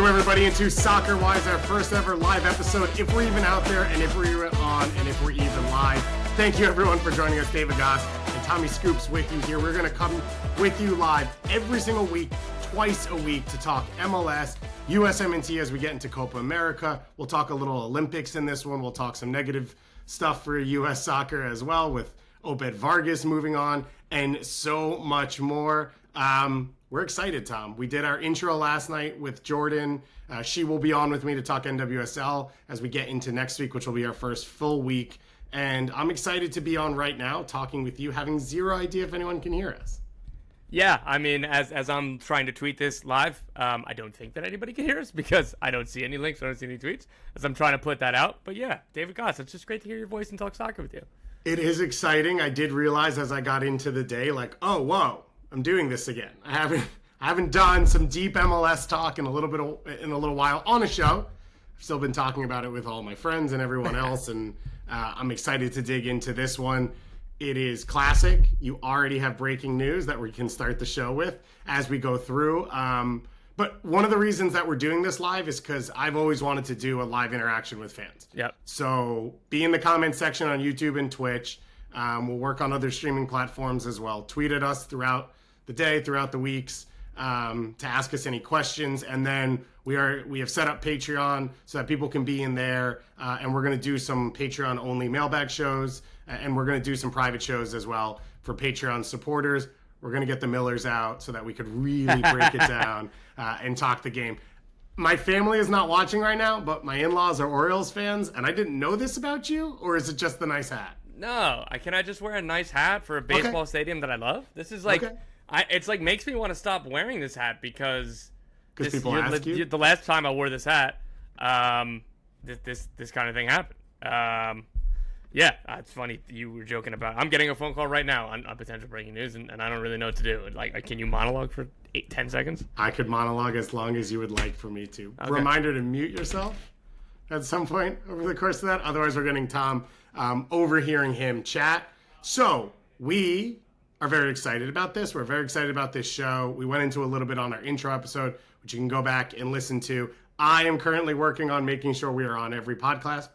Welcome everybody into Soccerwise, our first ever live episode, if we're even out there, and if we're on, and if we're even live. Thank you everyone for joining us. David Goss and Tommy Scoops with you here. We're going to come with you live every single week, twice a week, to talk MLS, USMNT as we get into Copa America. We'll talk a little Olympics in this one. We'll talk some negative stuff for US soccer as well, with Obed Vargas moving on, and so much more. We're excited, Tom. We did our intro last night with Jordan. She will be on with me to talk NWSL as we get into next week, which will be our first full week. And I'm excited to be on right now talking with you, having zero idea if anyone can hear us. Yeah, I mean, as I'm trying to tweet this live, I don't think that anybody can hear us because I don't see any links, I don't see any tweets as I'm trying to put that out. But yeah, David Goss, it's just great to hear your voice and talk soccer with you. It is exciting. I did realize as I got into the day, like, oh, whoa, I'm doing this again. I haven't done some deep MLS talk in a little while on a show. I've still been talking about it with all my friends and everyone else, and I'm excited to dig into this one. It is classic. You already have breaking news that we can start the show with as we go through. But one of the reasons that we're doing this live is because I've always wanted to do a live interaction with fans. Yep. So be in the comment section on YouTube and Twitch. We'll work on other streaming platforms as well. Tweet at us throughout the day, throughout the weeks, to ask us any questions. And then we have set up Patreon so that people can be in there. And we're going to do some Patreon only mailbag shows. And we're going to do some private shows as well for Patreon supporters. We're going to get the Millers out so that we could really break it down and talk the game. My family is not watching right now, but my in-laws are Orioles fans. And I didn't know this about you, or is it just the nice hat? No, can I just wear a nice hat for a baseball stadium that I love? This is like, it's like makes me want to stop wearing this hat because people ask you? The last time I wore this hat, this kind of thing happened. Yeah, it's funny you were joking about. I'm getting a phone call right now on potential breaking news, and I don't really know what to do. Like, can you monologue for 10 seconds? I could monologue as long as you would like for me to. Okay. Reminder to mute yourself at some point over the course of that. Otherwise, we're getting Tom overhearing him chat. So we are very excited about this. We're very excited about this show. We went into a little bit on our intro episode, which you can go back and listen to. I am currently working on making sure we are on every podcast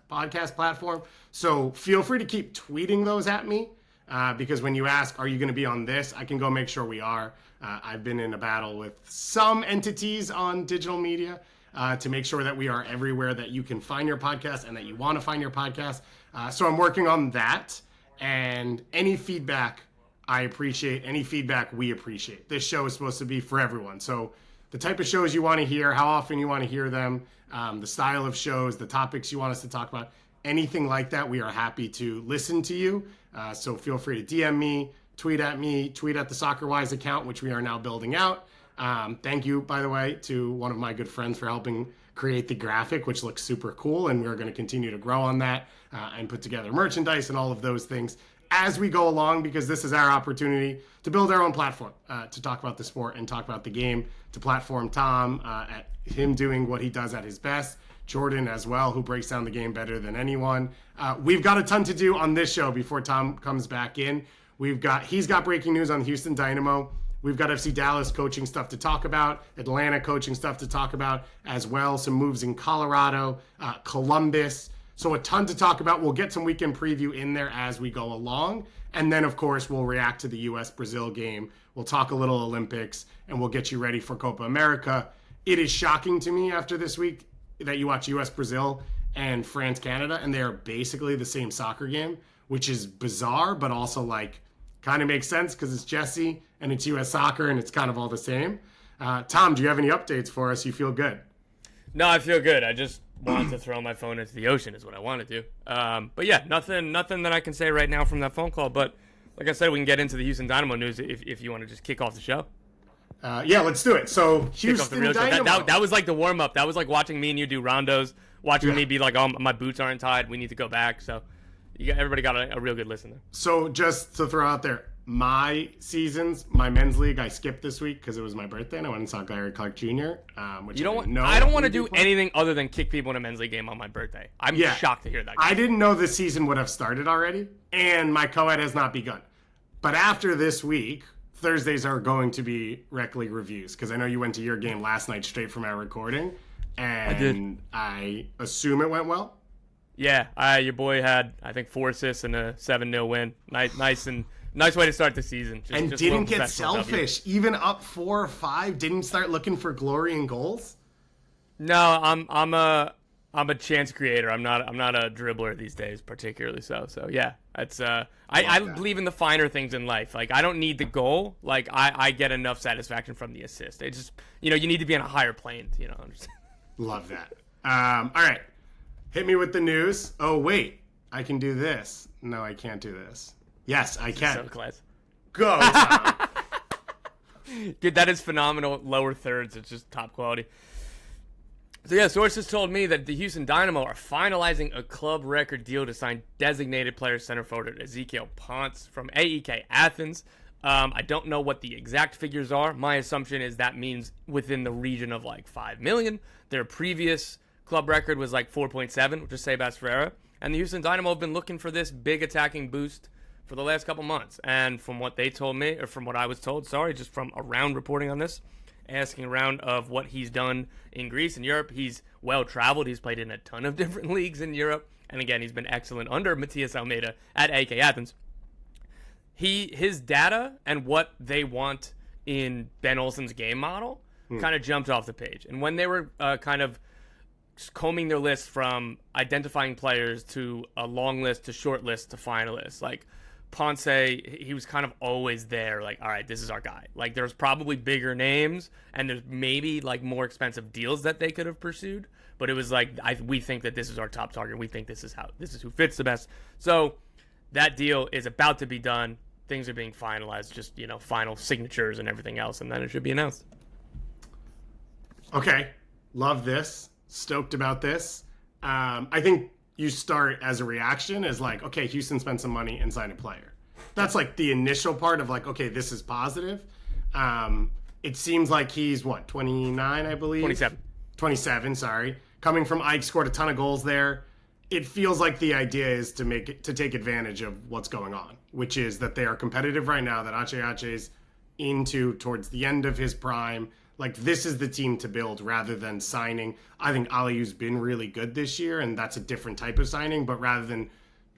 platform. So feel free to keep tweeting those at me because when you ask, are you going to be on this? I can go make sure we are. I've been in a battle with some entities on digital media to make sure that we are everywhere that you can find your podcast and that you want to find your podcast. So I'm working on that, and any feedback I appreciate. Any feedback we appreciate. This show is supposed to be for everyone. So the type of shows you want to hear, how often you want to hear them, the style of shows, the topics you want us to talk about, anything like that, we are happy to listen to you. So feel free to DM me, tweet at the Soccerwise account, which we are now building out. Thank you, by the way, to one of my good friends for helping create the graphic, which looks super cool. And we're going to continue to grow on that and put together merchandise and all of those things as we go along, because this is our opportunity to build our own platform, to talk about the sport and talk about the game, to platform Tom at him doing what he does at his best, Jordan as well, who breaks down the game better than anyone. We've got a ton to do on this show before Tom comes back in. He's got breaking news on Houston Dynamo. We've got FC Dallas coaching stuff to talk about, Atlanta coaching stuff to talk about as well, some moves in Colorado, Columbus. So a ton to talk about. We'll get some weekend preview in there as we go along. And then, of course, we'll react to the US-Brazil game. We'll talk a little Olympics, and we'll get you ready for Copa America. It is shocking to me after this week that you watch US-Brazil and France-Canada, and they are basically the same soccer game, which is bizarre, but also, like, kind of makes sense because it's Jesse and it's US soccer, and it's kind of all the same. Tom, do you have any updates for us? You feel good? No, I feel good. I just want to throw my phone into the ocean is what I want to do. But yeah, nothing that I can say right now from that phone call. But like I said, we can get into the Houston Dynamo news if you want to just kick off the show. Yeah, let's do it. So Houston Dynamo. That was like the warm up. That was like watching me and you do rondos, watching me be like, oh, my boots aren't tied. We need to go back. So everybody got a real good listen there. So just to throw out there, my men's league, I skipped this week because it was my birthday and I went and saw Gary Clark Jr. Which I don't want to do anything other than kick people in a men's league game on my birthday. I'm shocked to hear that. I didn't know this season would have started already, and my co-ed has not begun. But after this week, Thursdays are going to be rec league reviews because I know you went to your game last night straight from our recording. and I assume it went well. Yeah, your boy had, I think, 4 assists and a 7-0 win. Nice way to start the season. Just didn't get selfish. Even up 4 or 5, didn't start looking for glory and goals. No, I'm a chance creator. I'm not a dribbler these days, particularly so. So yeah, it's I believe in the finer things in life. Like, I don't need the goal. Like, I get enough satisfaction from the assist. It just, you need to be on a higher plane. Love that. All right. Hit me with the news. Oh, wait. I can do this. No, I can't do this. Yes, I can. So class. Go, Tom. Dude, that is phenomenal. Lower thirds. It's just top quality. So, yeah, sources told me that the Houston Dynamo are finalizing a club record deal to sign designated player center forward Ezequiel Ponce from AEK Athens. I don't know what the exact figures are. My assumption is that means within the region of like $5 million. Their previous club record was like 4.7, which is Sebas Ferreira. And the Houston Dynamo have been looking for this big attacking boost for the last couple months. And from what they told me, or from what I was told, just from around reporting on this, asking around of what he's done in Greece and Europe, he's well-traveled. He's played in a ton of different leagues in Europe. And again, he's been excellent under Matias Almeida at AK Athens. His data and what they want in Ben Olsen's game model kind of jumped off the page. And when they were kind of combing their list from identifying players to a long list to short list to finalists, like Ponce, he was kind of always there. Like, all right, this is our guy. Like, there's probably bigger names and there's maybe like more expensive deals that they could have pursued, but it was like, we think that this is our top target. We think this is who fits the best. So that deal is about to be done. Things are being finalized, just, final signatures and everything else, and then it should be announced. Okay. Love this. Stoked about this. I think you start as a reaction as like, okay, Houston spent some money and signed a player. That's like the initial part of like, okay, this is positive. It seems like he's 29, I believe? 27, sorry. Coming from Ike, scored a ton of goals there. It feels like the idea is to take advantage of what's going on, which is that they are competitive right now, that Ache's towards the end of his prime. Like, this is the team to build rather than signing. I think Aliu's been really good this year, and that's a different type of signing, but rather than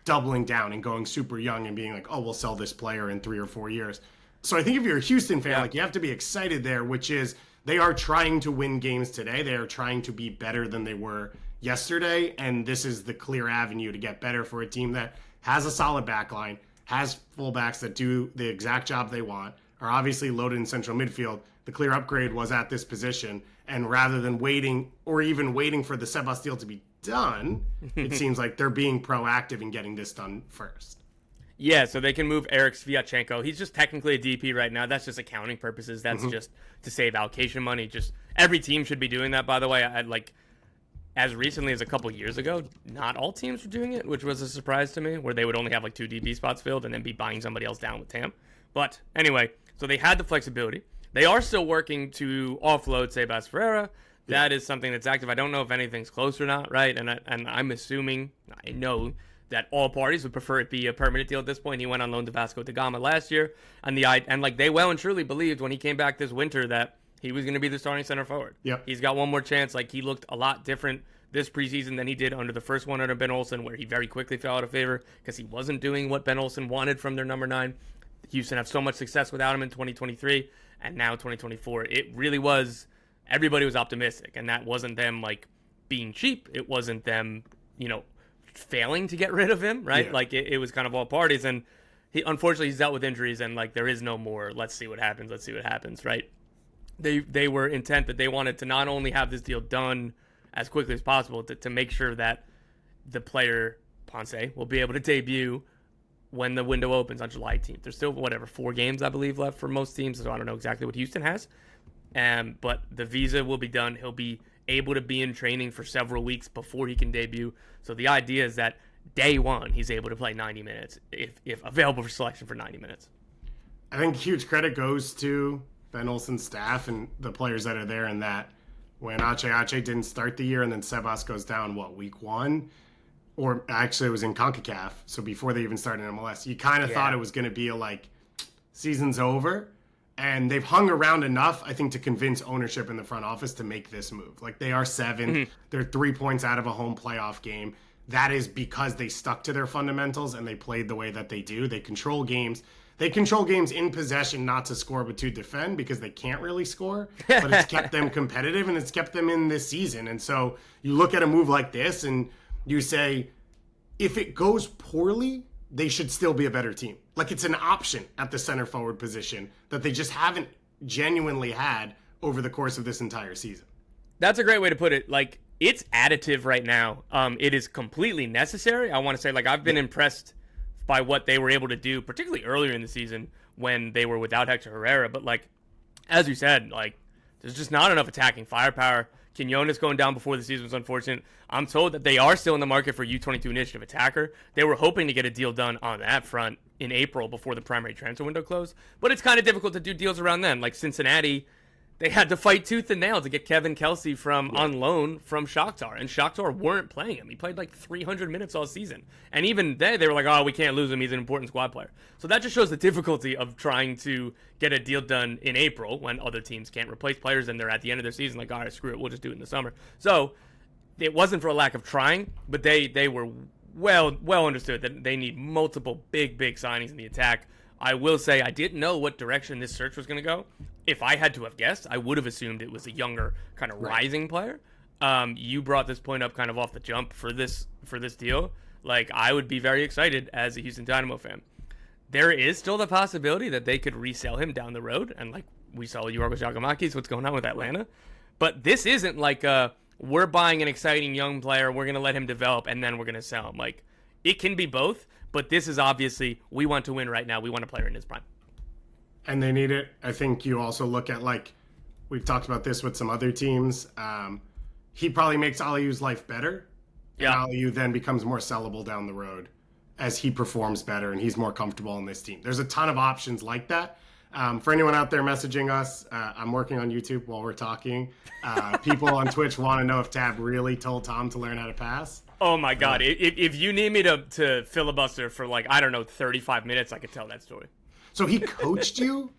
doubling down and going super young and being like, oh, we'll sell this player in 3 or 4 years. So I think if you're a Houston fan, like, you have to be excited there, which is they are trying to win games today. They are trying to be better than they were yesterday, and this is the clear avenue to get better for a team that has a solid backline, has fullbacks that do the exact job they want, are obviously loaded in central midfield. The clear upgrade was at this position, and rather than waiting for the Sebas deal to be done, it seems like they're being proactive in getting this done first. Yeah, so they can move Eric Sviatchenko. He's just technically a DP right now. That's just accounting purposes. That's just to save allocation money. Just every team should be doing that, by the way. As recently as a couple years ago, not all teams were doing it, which was a surprise to me, where they would only have like 2 DP spots filled and then be buying somebody else down with TAM. But anyway, so they had the flexibility. They are still working to offload Sebas Ferreira. That is something that's active. I don't know if anything's close or not, right? And I'm assuming, I know that all parties would prefer it be a permanent deal at this point. He went on loan to Vasco da Gama last year, and they well and truly believed when he came back this winter that he was going to be the starting center forward. Yep. He's got one more chance. Like, he looked a lot different this preseason than he did under the first one under Ben Olsen, where he very quickly fell out of favor because he wasn't doing what Ben Olsen wanted from their number 9. Houston have so much success without him in 2023, and now 2024. It really was, everybody was optimistic, and that wasn't them like being cheap. It wasn't them, failing to get rid of him, right? Yeah. Like, it was kind of all parties, and unfortunately he's dealt with injuries, and like, there is no more let's see what happens, right? They were intent that they wanted to not only have this deal done as quickly as possible, to make sure that the player Ponce will be able to debut when the window opens on July 18th. There's still 4 games I believe left for most teams, so I don't know exactly what Houston has. But the visa will be done. He'll be able to be in training for several weeks before he can debut. So the idea is that day one, he's able to play 90 minutes if available for selection for 90 minutes. I think huge credit goes to Ben Olsen's staff and the players that are there, and that when Ache didn't start the year and then Sebas goes down, week 1? Or actually it was in CONCACAF, so before they even started MLS. You kind of thought it was going to be season's over. And they've hung around enough, I think, to convince ownership in the front office to make this move. Like, they are 7th. They're 3 points out of a home playoff game. That is because they stuck to their fundamentals and they played the way that they do. They control games. They control games in possession, not to score, but to defend, because they can't really score. But it's kept them competitive, and it's kept them in this season. And so you look at a move like this and you say, if it goes poorly, they should still be a better team. Like, it's an option at the center forward position that they just haven't genuinely had over the course of this entire season. That's a great way to put it. Like, it's additive right now. It is completely necessary. I want to say, like, I've been impressed by what they were able to do, particularly earlier in the season when they were without Hector Herrera. But, like, as you said, like, there's just not enough attacking firepower. Quinones going down before the season was unfortunate. I'm told that they are still in the market for U22 initiative attacker. They were hoping to get a deal done on that front in April before the primary transfer window closed. But it's kind of difficult to do deals around then. Like Cincinnati, they had to fight tooth and nail to get Kevin Kelsey on loan from Shakhtar. And Shakhtar weren't playing him. He played like 300 minutes all season. And even then, they were like, oh, we can't lose him. He's an important squad player. So that just shows the difficulty of trying to get a deal done in April when other teams can't replace players and they're at the end of their season like, all right, screw it, we'll just do it in the summer. So it wasn't for a lack of trying, but they were well understood that they need multiple big signings in the attack. I will say I didn't know what direction this search was going to go. If I had to have guessed, I would have assumed it was a younger, kind of rising player. You brought this point up kind of off the jump for this deal. Like, I would be very excited as a Houston Dynamo fan. There is still the possibility that they could resell him down the road, and like we saw Yorgos Giacomakis, what's going on with Atlanta. But this isn't like we're buying an exciting young player, we're going to let him develop, and then we're going to sell him. Like, it can be both. But this is obviously, we want to win right now. We want a player in his prime. And they need it. I think you also look at, like, we've talked about this with some other teams. He probably makes Aliu's life better. Yeah. And Aliu then becomes more sellable down the road as he performs better and he's more comfortable in this team. There's a ton of options like that. For anyone out there messaging us, I'm working on YouTube while we're talking. People on Twitch want to know if Tab really told Tom to learn how to pass. Oh my God. If you need me to filibuster for, like, I don't know, 35 minutes, I could tell that story. So he coached you?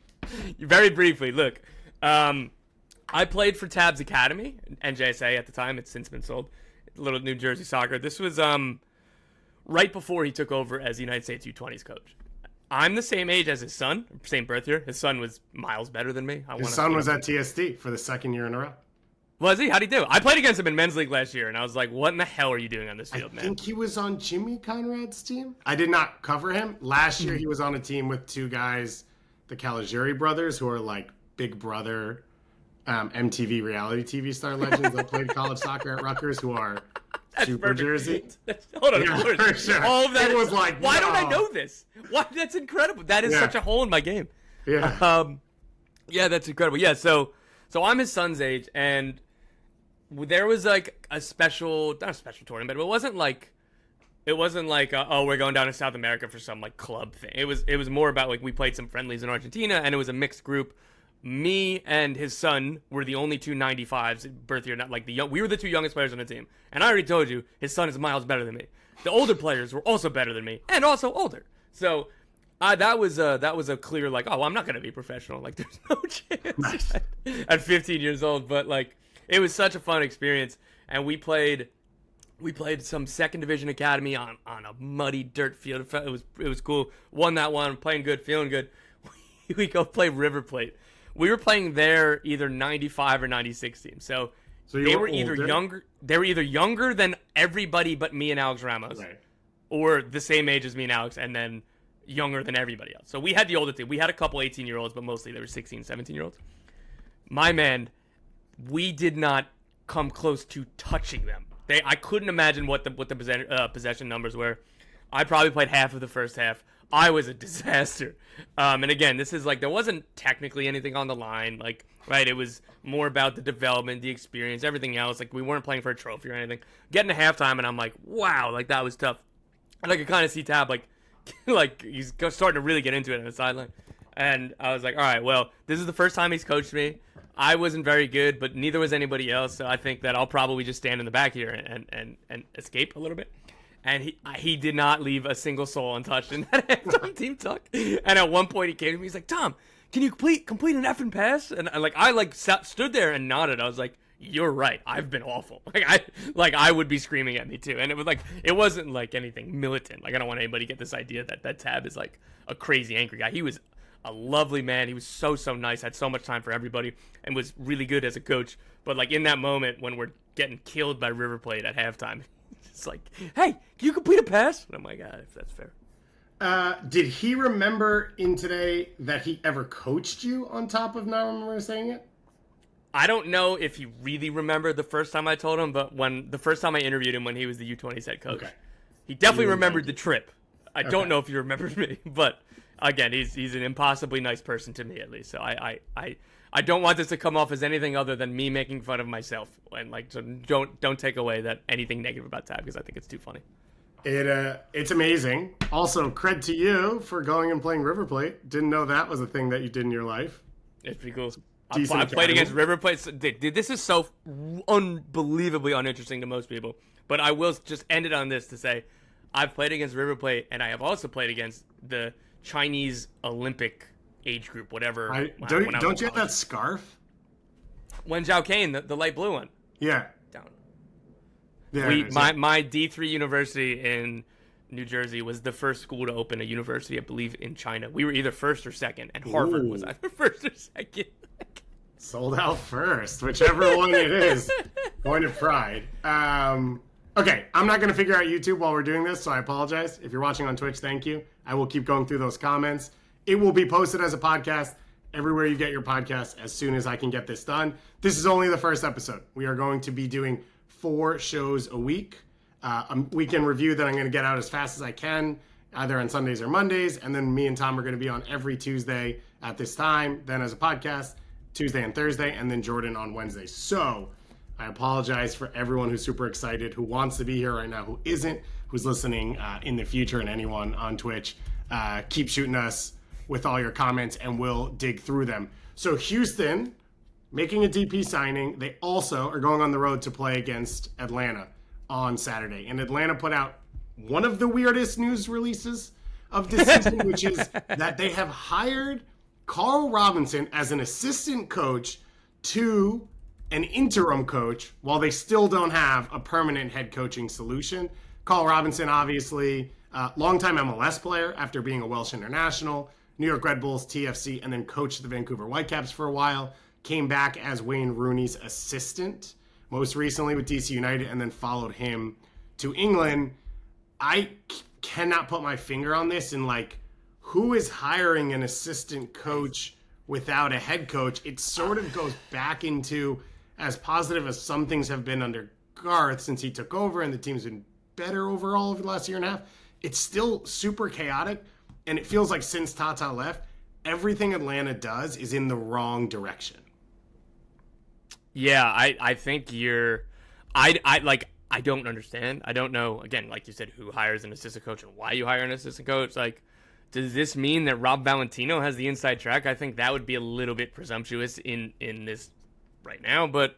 Very briefly. Look, I played for Tab's Academy, NJSA at the time. It's since been sold. Little New Jersey Soccer. This was right before he took over as the United States U20s coach. I'm the same age as his son, same birth year. His son was miles better than me. His son was at TSD for the second year in a row. Was he? How'd he do? I played against him in men's league last year, and I was like, what in the hell are you doing on this field, man? I think he was on Jimmy Conrad's team. I did not cover him. Last year, he was on a team with two guys, the Caligiuri brothers, who are like Big Brother, MTV reality TV star legends that played college soccer at Rutgers, who are Super perfect. Jersey. Hold on, of course. Sure. All of that was like, why don't I know this? Why? That's incredible. That is such a hole in my game. Yeah. Yeah, that's incredible. Yeah, so I'm his son's age, and there was like not a special tournament, but it wasn't like oh, we're going down to South America for some like club thing. It was more about like we played some friendlies in Argentina, and it was a mixed group. Me and his son were the only two 95s birth year, not like we were the two youngest players on the team. And I already told you, his son is miles better than me. The older players were also better than me, and also older. So that was a clear like, oh, well, I'm not gonna be professional. Like, there's no chance at 15 years old. But like, it was such a fun experience, and we played some second division academy on a muddy dirt field. It was cool. Won that one, playing good, feeling good. We go play River Plate. We were playing their either 95 or 96 team. So they were either younger. They were either younger than everybody but me and Alex Ramos, right, or the same age as me and Alex, and then younger than everybody else. So we had the older team. We had a couple 18-year-olds, but mostly they were 16, 17-year-olds. My man, we did not come close to touching them. I couldn't imagine what the possession numbers were. I probably played half of the first half. I was a disaster. And again, this is like, there wasn't technically anything on the line. Like, right, it was more about the development, the experience, everything else. Like, we weren't playing for a trophy or anything. Getting to halftime, and I'm like, wow, like, that was tough. And I could kind of see Tab, like, like, he's starting to really get into it on the sideline. And I was like, all right, well, this is the first time he's coached me. I wasn't very good, but neither was anybody else. So I think that I'll probably just stand in the back here and escape a little bit. And he did not leave a single soul untouched in that halftime team talk. And at one point he came to me, he's like, Tom, can you complete an effing pass? And I stood there and nodded. I was like, you're right. I've been awful. I would be screaming at me too. And it wasn't like anything militant. Like, I don't want anybody to get this idea that Tab is like a crazy angry guy. He was a lovely man. He was so nice. Had so much time for everybody and was really good as a coach. But like in that moment when we're getting killed by River Plate at halftime, it's like, hey, can you complete a pass? And I'm like, if that's fair. Did he remember in today that he ever coached you on top of not remember saying it? I don't know if he really remembered the first time I told him, but the first time I interviewed him when he was the U20's head coach, he definitely remembered the trip. I don't know if he remembers me, but again, he's an impossibly nice person to me, at least. So I don't want this to come off as anything other than me making fun of myself, and so don't take away that anything negative about Tab, because I think it's too funny. It's amazing. Also, cred to you for going and playing River Plate. Didn't know that was a thing that you did in your life. It's pretty cool. I played against River Plate. This is so unbelievably uninteresting to most people, but I will just end it on this to say I've played against River Plate, and I have also played against the Chinese Olympic age group, whatever. Don't you have that scarf? Wen Zhao Kane, the light blue one. Yeah. Down. Yeah, my D3 university in New Jersey was the first school to open a university, I believe, in China. We were either first or second, and Harvard was either first or second. Sold out first, whichever one it is. Point of pride. Okay, I'm not going to figure out YouTube while we're doing this, so I apologize. If you're watching on Twitch, thank you. I will keep going through those comments. It will be posted as a podcast everywhere you get your podcast as soon as I can get this done. This is only the first episode. We are going to be doing 4 shows a week. A weekend review that I'm going to get out as fast as I can, either on Sundays or Mondays. And then me and Tom are going to be on every Tuesday at this time, then as a podcast, Tuesday and Thursday, and then Jordan on Wednesday. So I apologize for everyone who's super excited, who wants to be here right now, who isn't, who's listening in the future, and anyone on Twitch. Keep shooting us with all your comments, and we'll dig through them. So Houston, making a DP signing. They also are going on the road to play against Atlanta on Saturday. And Atlanta put out one of the weirdest news releases of this season, which is that they have hired Carl Robinson as an assistant coach to an interim coach while they still don't have a permanent head coaching solution. Carl Robinson, obviously, longtime MLS player after being a Welsh international, New York Red Bulls, TFC, and then coached the Vancouver Whitecaps for a while. Came back as Wayne Rooney's assistant, most recently with DC United, and then followed him to England. I cannot put my finger on this in who is hiring an assistant coach without a head coach. It sort of goes back into, as positive as some things have been under Garth since he took over and the team's been better overall over the last year and a half, it's still super chaotic. And it feels like since Tata left, everything Atlanta does is in the wrong direction. Yeah, I think I don't understand. I don't know, again, like you said, who hires an assistant coach and why you hire an assistant coach. Does this mean that Rob Valentino has the inside track? I think that would be a little bit presumptuous in this right now, but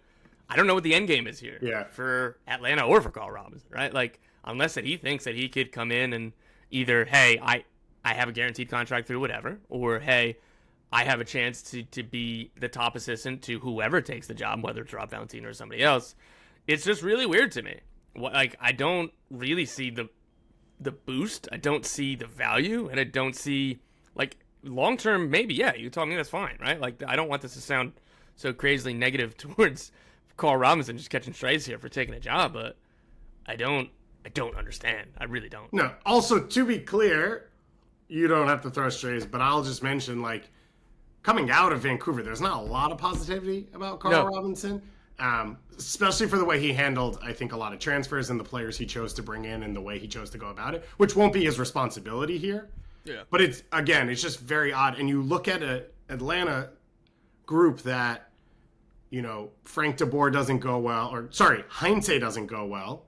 I don't know what the end game is here for Atlanta or for Carl Robinson, right? Unless that he thinks that he could come in and either, hey, I have a guaranteed contract through whatever, or hey, I have a chance to be the top assistant to whoever takes the job, whether it's Rob Valentino or somebody else. It's just really weird to me. I don't really see the boost. I don't see the value, and I don't see, long term, maybe, yeah, you told me that's fine, right? I don't want this to sound so crazily negative towards Carl Robinson just catching strays here for taking a job, but I don't understand. I really don't. No, also, to be clear, you don't have to throw strays, but I'll just mention, coming out of Vancouver, there's not a lot of positivity about Carl Robinson, especially for the way he handled, I think, a lot of transfers and the players he chose to bring in and the way he chose to go about it, which won't be his responsibility here. Yeah. But it's just very odd. And you look at an Atlanta group that, Frank de Boer doesn't go well, Heinze doesn't go well.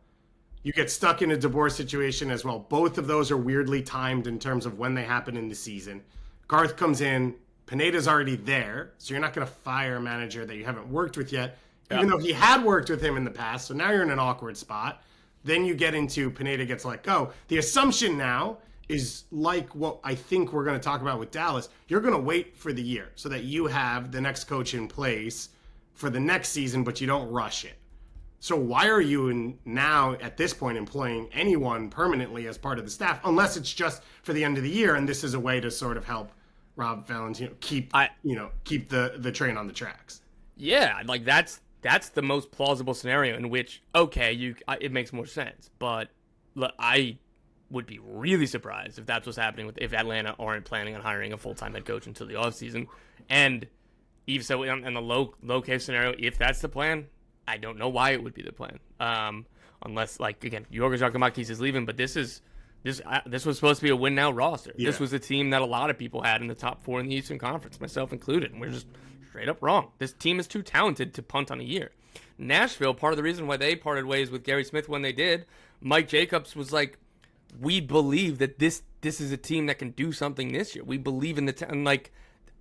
You get stuck in a De Boer situation as well. Both of those are weirdly timed in terms of when they happen in the season. Garth comes in, Pineda's already there, so you're not going to fire a manager that you haven't worked with yet, even though he had worked with him in the past, so now you're in an awkward spot. Then you get into Pineda gets let go. The assumption now is like what I think we're going to talk about with Dallas. You're going to wait for the year so that you have the next coach in place for the next season, but you don't rush it. So why are you now at this point employing anyone permanently as part of the staff, unless it's just for the end of the year and this is a way to sort of help Rob Valentino keep the train on the tracks? Yeah, like that's the most plausible scenario in which it makes more sense. But look, I would be really surprised if that's what's happening if Atlanta aren't planning on hiring a full-time head coach until the offseason. And even so, in the low case scenario, if that's the plan, I don't know why it would be the plan. Unless, like, again, Yorgos Giacomakis is leaving, but this was supposed to be a win now roster. Yeah. This was a team that a lot of people had in the top 4 in the Eastern Conference, myself included, and we're just straight up wrong. This team is too talented to punt on a year. Nashville, part of the reason why they parted ways with Gary Smith when they did, Mike Jacobs was like, we believe that this is a team that can do something this year. We believe in the and like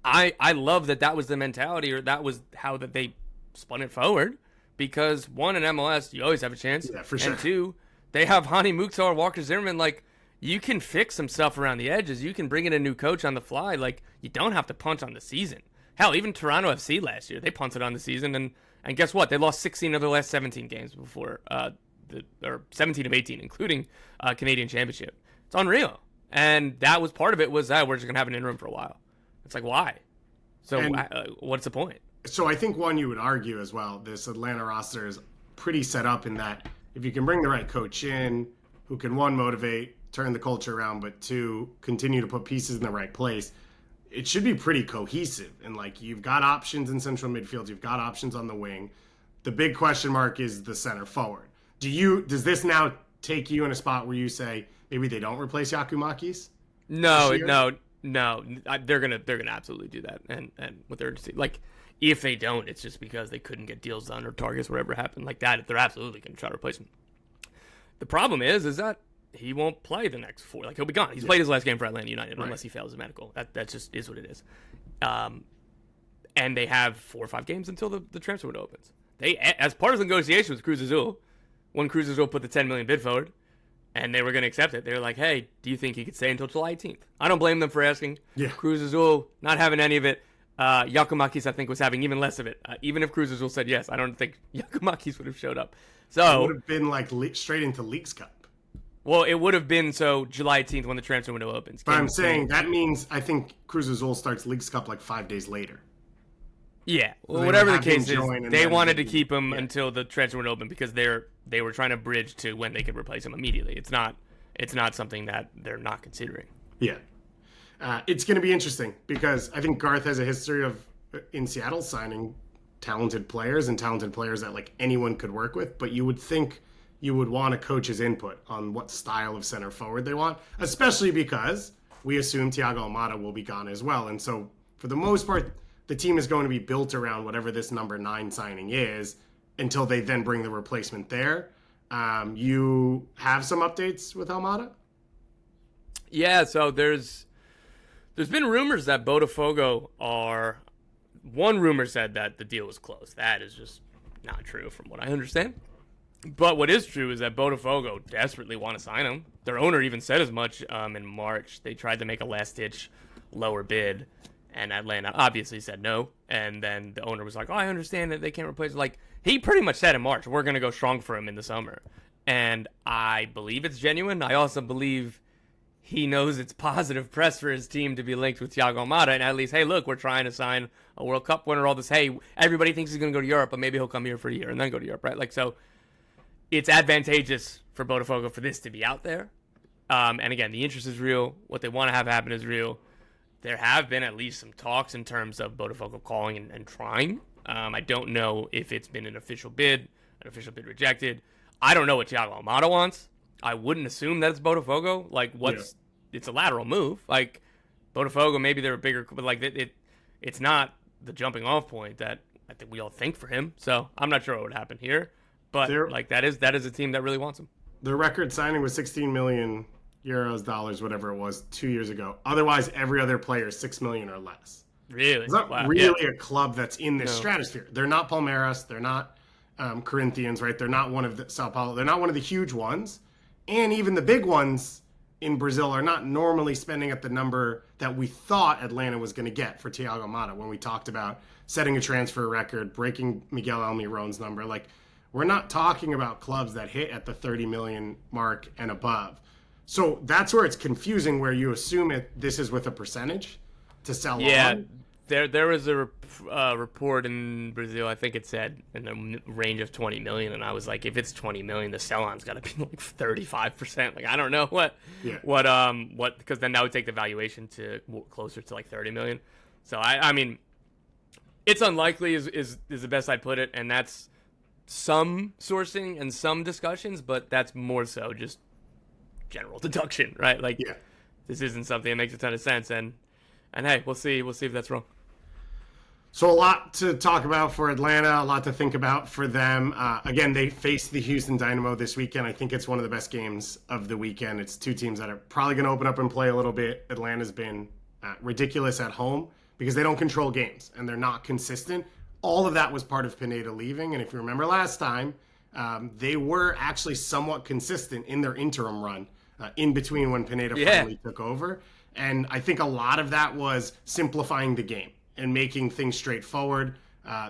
I love that was the mentality, or that was how that they spun it forward. Because one, in MLS, you always have a chance. Yeah, for sure. And two, they have Hani Mukhtar, Walker Zimmerman. Like, you can fix some stuff around the edges. You can bring in a new coach on the fly. Like, you don't have to punt on the season. Hell, even Toronto FC last year, they punted on the season. And guess what? They lost 16 of their last 17 games before, or 17 of 18, including Canadian Championship. It's unreal. And that was part of it was that we're just going to have an interim for a while. It's like, why? So what's the point? So I think, one, you would argue as well, this Atlanta roster is pretty set up in that if you can bring the right coach in who can, one, motivate, turn the culture around, but two, continue to put pieces in the right place, it should be pretty cohesive. And, like, you've got options in central midfield, you've got options on the wing. The big question mark is the center forward. Does this now take you in a spot where you say maybe they don't replace Giacomakis? No. They're gonna absolutely do that. And what they're like, if they don't, it's just because they couldn't get deals done or targets, whatever happened like that. They're absolutely going to try to replace him. The problem is that he won't play the next 4. Like, he'll be gone. He's played his last game for Atlanta United, unless he fails his medical. That just is what it is. And they have 4 or 5 games until the transfer window opens. They, as part of the negotiation with Cruz Azul, when Cruz Azul put the $10 million bid forward, and they were going to accept it, they were like, hey, do you think he could stay until July 18th? I don't blame them for asking. Yeah. Cruz Azul not having any of it. Giacomakis, I think, was having even less of it. Even if Cruz Azul said yes, I don't think Giacomakis would have showed up. So it would have been like straight into Leagues Cup. Well, it would have been July 18th when the transfer window opens. But I'm saying that means I think Cruz Azul starts Leagues Cup like 5 days later. Yeah, well, whatever the case is, they wanted to keep him until the transfer window opened because they were trying to bridge to when they could replace him immediately. It's not something that they're not considering. Yeah. It's going to be interesting because I think Garth has a history of, in Seattle, signing talented players that like anyone could work with. But you would think you would want a coach's input on what style of center forward they want, especially because we assume Thiago Almada will be gone as well. And so for the most part, the team is going to be built around whatever this number 9 signing is until they then bring the replacement there. You have some updates with Almada? Yeah, so there's been rumors that Botafogo are... One rumor said that the deal was closed. That is just not true from what I understand. But what is true is that Botafogo desperately want to sign him. Their owner even said as much in March. They tried to make a last-ditch lower bid, and Atlanta obviously said no. And then the owner was like, I understand that they can't replace him. Like, he pretty much said in March, we're going to go strong for him in the summer. And I believe it's genuine. I also believe he knows it's positive press for his team to be linked with Thiago Almada, and at least, hey, look, we're trying to sign a World Cup winner, all this. Hey, everybody thinks he's going to go to Europe, but maybe he'll come here for a year and then go to Europe, right? Like, so it's advantageous for Botafogo for this to be out there. And again, the interest is real. What they want to have happen is real. There have been at least some talks in terms of Botafogo calling and trying. I don't know if it's been an official bid rejected. I don't know what Thiago Almada wants. I wouldn't assume that it's Botafogo. Like, it's a lateral move. Like, Botafogo, maybe they're a bigger, but like it's not the jumping off point that I think we all think for him. So I'm not sure what would happen here, but like that is a team that really wants him. The record signing was 16 million euros, dollars, whatever it was, 2 years ago. Otherwise, every other player is 6 million or less. Really? It's not really a club that's in this stratosphere. They're not Palmeiras. They're not Corinthians, right? They're not one of the Sao Paulo. They're not one of the huge ones. And even the big ones, in Brazil are not normally spending at the number that we thought Atlanta was going to get for Thiago Motta when we talked about setting a transfer record, breaking Miguel Almiron's number. Like, we're not talking about clubs that hit at the 30 million mark and above. So that's where it's confusing, where you assume this is with a percentage to sell on. There was a report in Brazil, I think it said in the range of 20 million, and I was like, if it's 20 million, the sell-on's got to be like 35%. Like, I don't know what, because then that would take the valuation to closer to like 30 million. So I mean, it's unlikely is the best I'd put it, and that's some sourcing and some discussions, but that's more so just general deduction, right? Like, this isn't something that makes a ton of sense, and hey, we'll see if that's wrong. So a lot to talk about for Atlanta, a lot to think about for them. Again, they face the Houston Dynamo this weekend. I think it's one of the best games of the weekend. It's two teams that are probably going to open up and play a little bit. Atlanta's been ridiculous at home because they don't control games and they're not consistent. All of that was part of Pineda leaving. And if you remember last time, they were actually somewhat consistent in their interim run in between when Pineda finally took over. And I think a lot of that was simplifying the game and making things straightforward.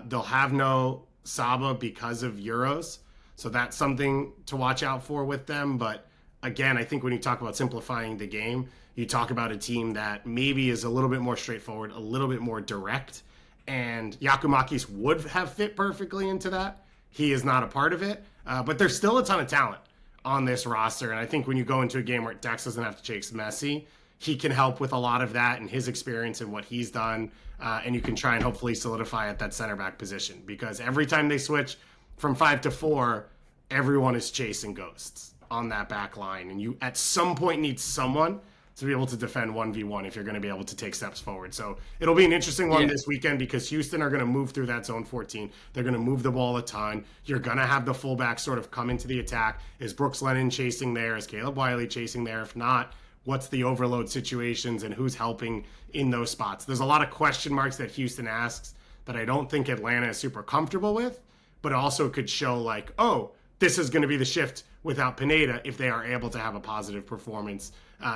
They'll have no Saba because of Euros. So that's something to watch out for with them. But again, I think when you talk about simplifying the game, you talk about a team that maybe is a little bit more straightforward, a little bit more direct. And Giacomakis would have fit perfectly into that. He is not a part of it. But there's still a ton of talent on this roster. And I think when you go into a game where Dax doesn't have to chase Messi, he can help with a lot of that and his experience and what he's done. And you can try and hopefully solidify at that center back position, because every time they switch from 5 to 4, everyone is chasing ghosts on that back line. And you at some point need someone to be able to defend 1v1 if you're going to be able to take steps forward. So it'll be an interesting one this weekend, because Houston are going to move through that zone 14. They're going to move the ball a ton. You're going to have the fullback sort of come into the attack. Is Brooks Lennon chasing there? Is Caleb Wiley chasing there? If not, what's the overload situations and who's helping in those spots? There's a lot of question marks that Houston asks that I don't think Atlanta is super comfortable with, but also could show like, oh, this is going to be the shift without Pineda if they are able to have a positive performance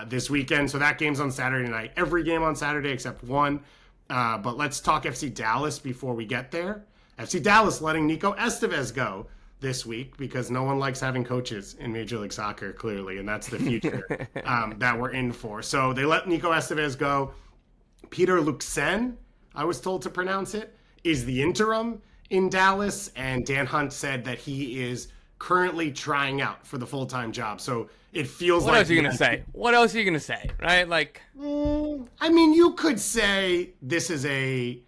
this weekend. So that game's on Saturday night. Every game on Saturday except one. But let's talk FC Dallas before we get there. FC Dallas letting Nico Estevez go this week, because no one likes having coaches in Major League Soccer, clearly, and that's the future that we're in for. So they let Nico Estevez go. Peter Luccin, I was told to pronounce it, is the interim in Dallas, and Dan Hunt said that he is currently trying out for the full-time job. So it feels like... What else are you going to say? What else are you going to say, right? Like... I mean, you could say this is a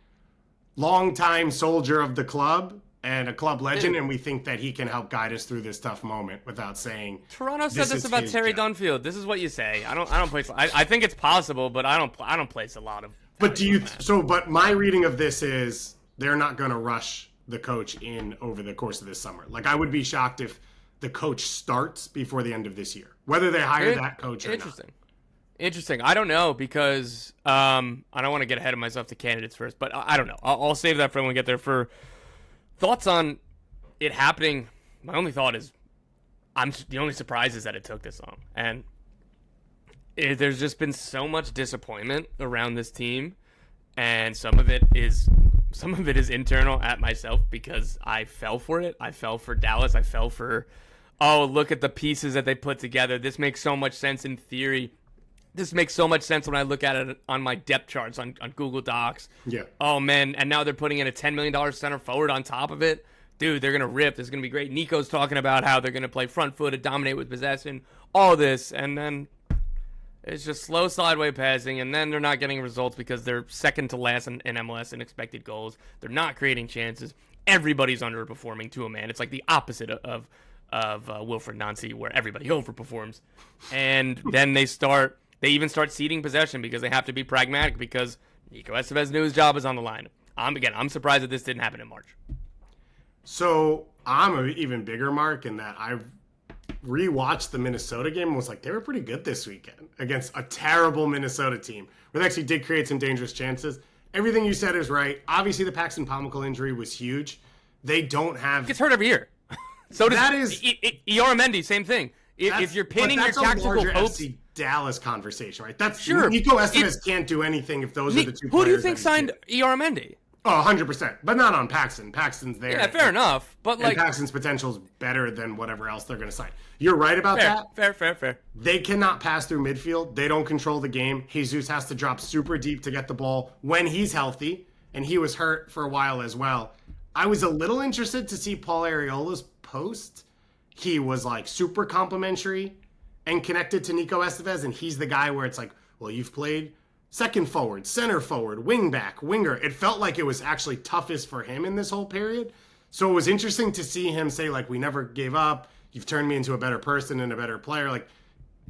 longtime soldier of the club and a club legend, and we think that he can help guide us through this tough moment without saying... Toronto said this about Terry Dunfield. This is what you say. I don't place... I think it's possible, but I don't place a lot of... But do you... But my reading of this is they're not going to rush the coach in over the course of this summer. Like, I would be shocked if the coach starts before the end of this year, whether they hire that coach or not. Interesting. I don't know, because I don't want to get ahead of myself to candidates first, but I don't know. I'll save that for when we get there. For thoughts on it happening, my only thought is the only surprise is that it took this long. And there's just been so much disappointment around this team, and some of it is internal at myself, because I fell for it. I fell for Dallas. I fell for, oh, look at the pieces that they put together. This makes so much sense in theory. This makes so much sense when I look at it on my depth charts on Google Docs. Yeah. Oh, man, and now they're putting in a $10 million center forward on top of it. Dude, they're going to rip. This is going to be great. Nico's talking about how they're going to play front-footed, dominate with possession, all this, and then it's just slow sideways passing, and then they're not getting results because they're second to last in MLS in expected goals. They're not creating chances. Everybody's underperforming to a man. It's like the opposite of Wilfred Nancy, where everybody overperforms. And then they even start ceding possession because they have to be pragmatic, because Nico Estevez knew his job is on the line. I'm surprised that this didn't happen in March. So I'm an even bigger mark in that I've rewatched the Minnesota game and was like, they were pretty good this weekend against a terrible Minnesota team, where they actually did create some dangerous chances. Everything you said is right. Obviously, the Paxton Pomykal injury was huge. They don't have... He gets hurt every year. So does Ioramendi, same thing. If you're pinning your tactical hopes... Dallas conversation, right? That's Sure. Nico Estevez can't do anything if those are the two players. Who do you think signed ERMND? Oh, 100%. But not on Paxton. Paxton's there. Yeah, fair enough. But and Paxton's potential is better than whatever else they're going to sign. You're right about that. Fair. They cannot pass through midfield. They don't control the game. Jesus has to drop super deep to get the ball when he's healthy, and he was hurt for a while as well. I was a little interested to see Paul Arriola's post. He was like super complimentary and connected to Nico Estevez, and he's the guy where it's like, well, you've played second forward, center forward, wing back, winger. It felt like it was actually toughest for him in this whole period. So it was interesting to see him say, like, we never gave up. You've turned me into a better person and a better player. Like,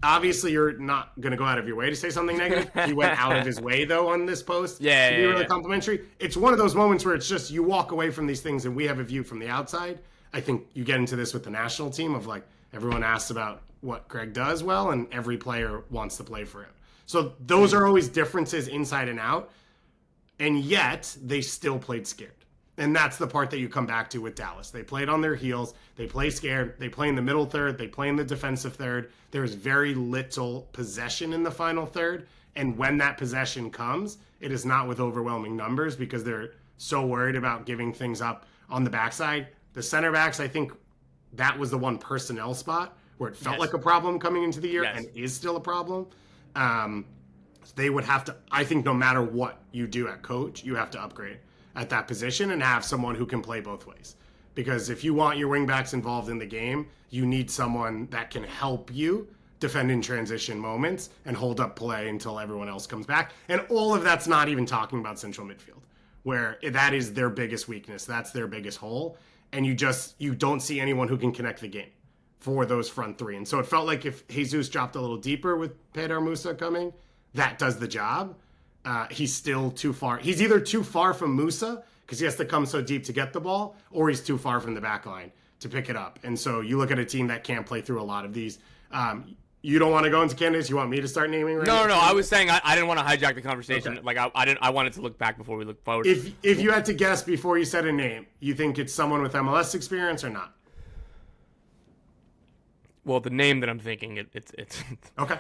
obviously you're not going to go out of your way to say something negative. He went out of his way, though, on this post to be really complimentary. It's one of those moments where it's just you walk away from these things and we have a view from the outside. I think you get into this with the national team of, like, everyone asks about what Greg does well and every player wants to play for him. So those are always differences inside and out, and yet they still played scared. And that's the part that you come back to with Dallas. They played on their heels. They play scared. They play in the middle third. They play in the defensive third. There's very little possession in the final third, and when that possession comes, it is not with overwhelming numbers because they're so worried about giving things up on the backside. The center backs, I think that was the one personnel spot where it felt like a problem coming into the year and is still a problem. They would have to, I think no matter what you do at coach, you have to upgrade at that position and have someone who can play both ways. Because if you want your wingbacks involved in the game, you need someone that can help you defend in transition moments and hold up play until everyone else comes back. And all of that's not even talking about central midfield, where that is their biggest weakness. That's their biggest hole. And you don't see anyone who can connect the game for those front three. And so it felt like if Jesus dropped a little deeper with Pedro Musa coming, that does the job. He's still too far. He's either too far from Musa because he has to come so deep to get the ball, or he's too far from the back line to pick it up. And so you look at a team that can't play through a lot of these. You don't want to go into candidates? You want me to start naming right now? No. I was saying I didn't want to hijack the conversation. Okay. Like I wanted to look back before we look forward. If you had to guess before you said a name, you think it's someone with MLS experience or not? Well, the name that I'm thinking, it's okay.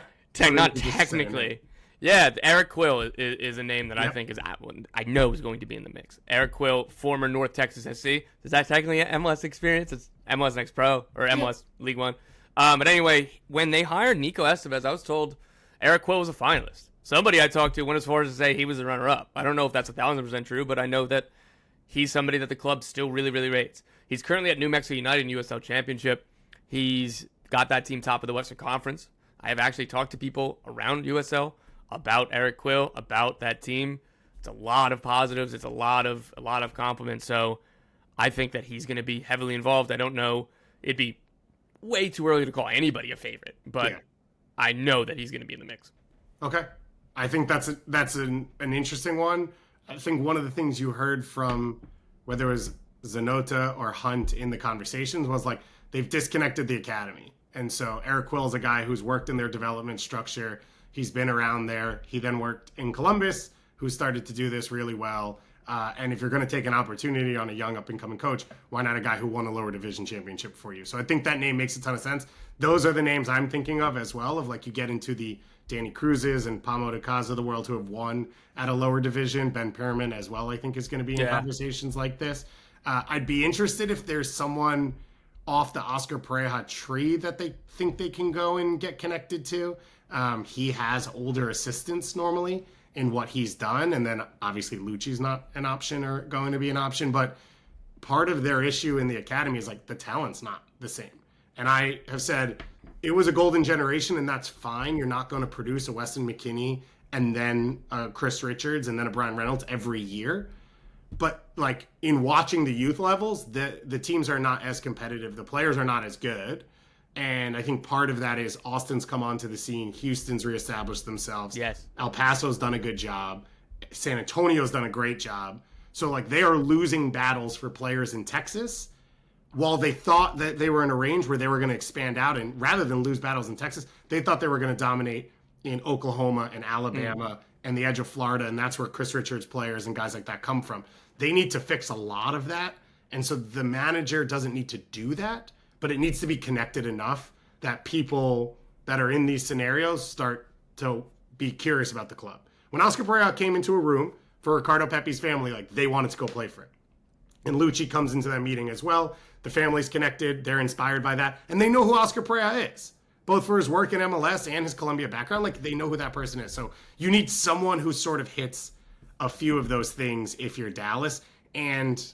Not technically. Yeah, Eric Quill is a name that I think I know is going to be in the mix. Eric Quill, former North Texas SC. Is that technically an MLS experience? It's MLS Next Pro or MLS League One. But anyway, when they hired Nico Estevez, I was told Eric Quill was a finalist. Somebody I talked to went as far as to say he was the runner-up. I don't know if that's 1,000% true, but I know that he's somebody that the club still really, really rates. He's currently at New Mexico United in USL Championship. He's got that team top of the Western Conference. I have actually talked to people around USL about Eric Quill, about that team. It's a lot of positives. It's a lot of compliments. So I think that he's going to be heavily involved. I don't know. It'd be way too early to call anybody a favorite, but I know that he's going to be in the mix. Okay. I think that's an interesting one. I think one of the things you heard from whether it was Zanota or Hunt in the conversations was like they've disconnected the academy. And so Eric Quill is a guy who's worked in their development structure. He's been around there. He then worked in Columbus, who started to do this really well. And if you're going to take an opportunity on a young up-and-coming coach, why not a guy who won a lower division championship for you? So I think that name makes a ton of sense. Those are the names I'm thinking of as well, of like you get into the Danny Cruzes and Pamo de Casa of the world who have won at a lower division. Ben Perriman as well, I think, is going to be in conversations like this. I'd be interested if there's someone off the Oscar Pareja tree that they think they can go and get connected to. He has older assistants normally in what he's done. And then obviously Lucci's not an option or going to be an option, but part of their issue in the academy is like the talent's not the same. And I have said it was a golden generation and that's fine. You're not going to produce a Weston McKennie and then Chris Richards and then a Brian Reynolds every year. But like in watching the youth levels, the teams are not as competitive. The players are not as good. And I think part of that is Austin's come onto the scene. Houston's reestablished themselves. Yes. El Paso's done a good job. San Antonio's done a great job. So like they are losing battles for players in Texas while they thought that they were in a range where they were going to expand out. And rather than lose battles in Texas, they thought they were going to dominate in Oklahoma and Alabama and the edge of Florida. And that's where Chris Richards players and guys like that come from. They need to fix a lot of that. And so the manager doesn't need to do that, but it needs to be connected enough that people that are in these scenarios start to be curious about the club. When Oscar Pereira came into a room for Ricardo Pepi's family, like they wanted to go play for him. And Luccin comes into that meeting as well. The family's connected. They're inspired by that. And they know who Oscar Pereira is, both for his work in MLS and his Colombia background. Like, they know who that person is. So you need someone who sort of hits a few of those things if you're Dallas and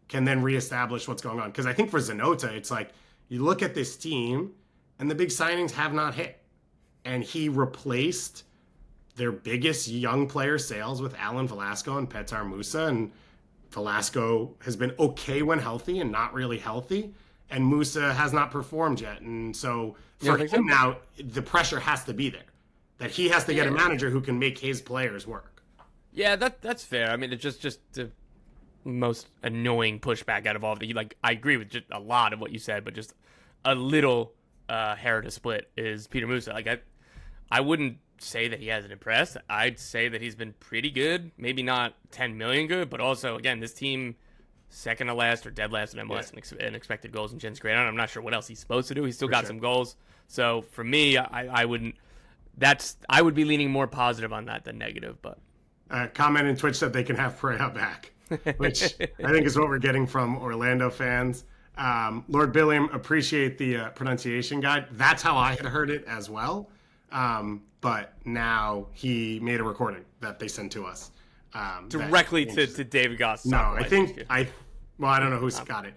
can then reestablish what's going on. Because I think for Zanota, it's like you look at this team and the big signings have not hit. And he replaced their biggest young player sales with Alan Velasco and Petar Musa. And Velasco has been okay when healthy and not really healthy. And Musa has not performed yet. And so for him now, the pressure has to be there. That he has to get a manager who can make his players work. Yeah, that's fair. I mean, it's just the most annoying pushback out of all of the, like, I agree with just a lot of what you said, but just a little hair to split is Peter Musa. Like, I wouldn't say that he hasn't impressed. I'd say that he's been pretty good. Maybe not 10 million good, but also, again, this team second to last or dead last in MLS and expected goals and chance created. I'm not sure what else he's supposed to do. He's still got some goals. So for me, I would be leaning more positive on that than negative. But comment in Twitch that they can have Pereira back, which I think is what we're getting from Orlando fans. Lord Billiam, appreciate the pronunciation guide. That's how I had heard it as well. But now he made a recording that they sent to us. Directly to David Goss. No, I don't know who's got it.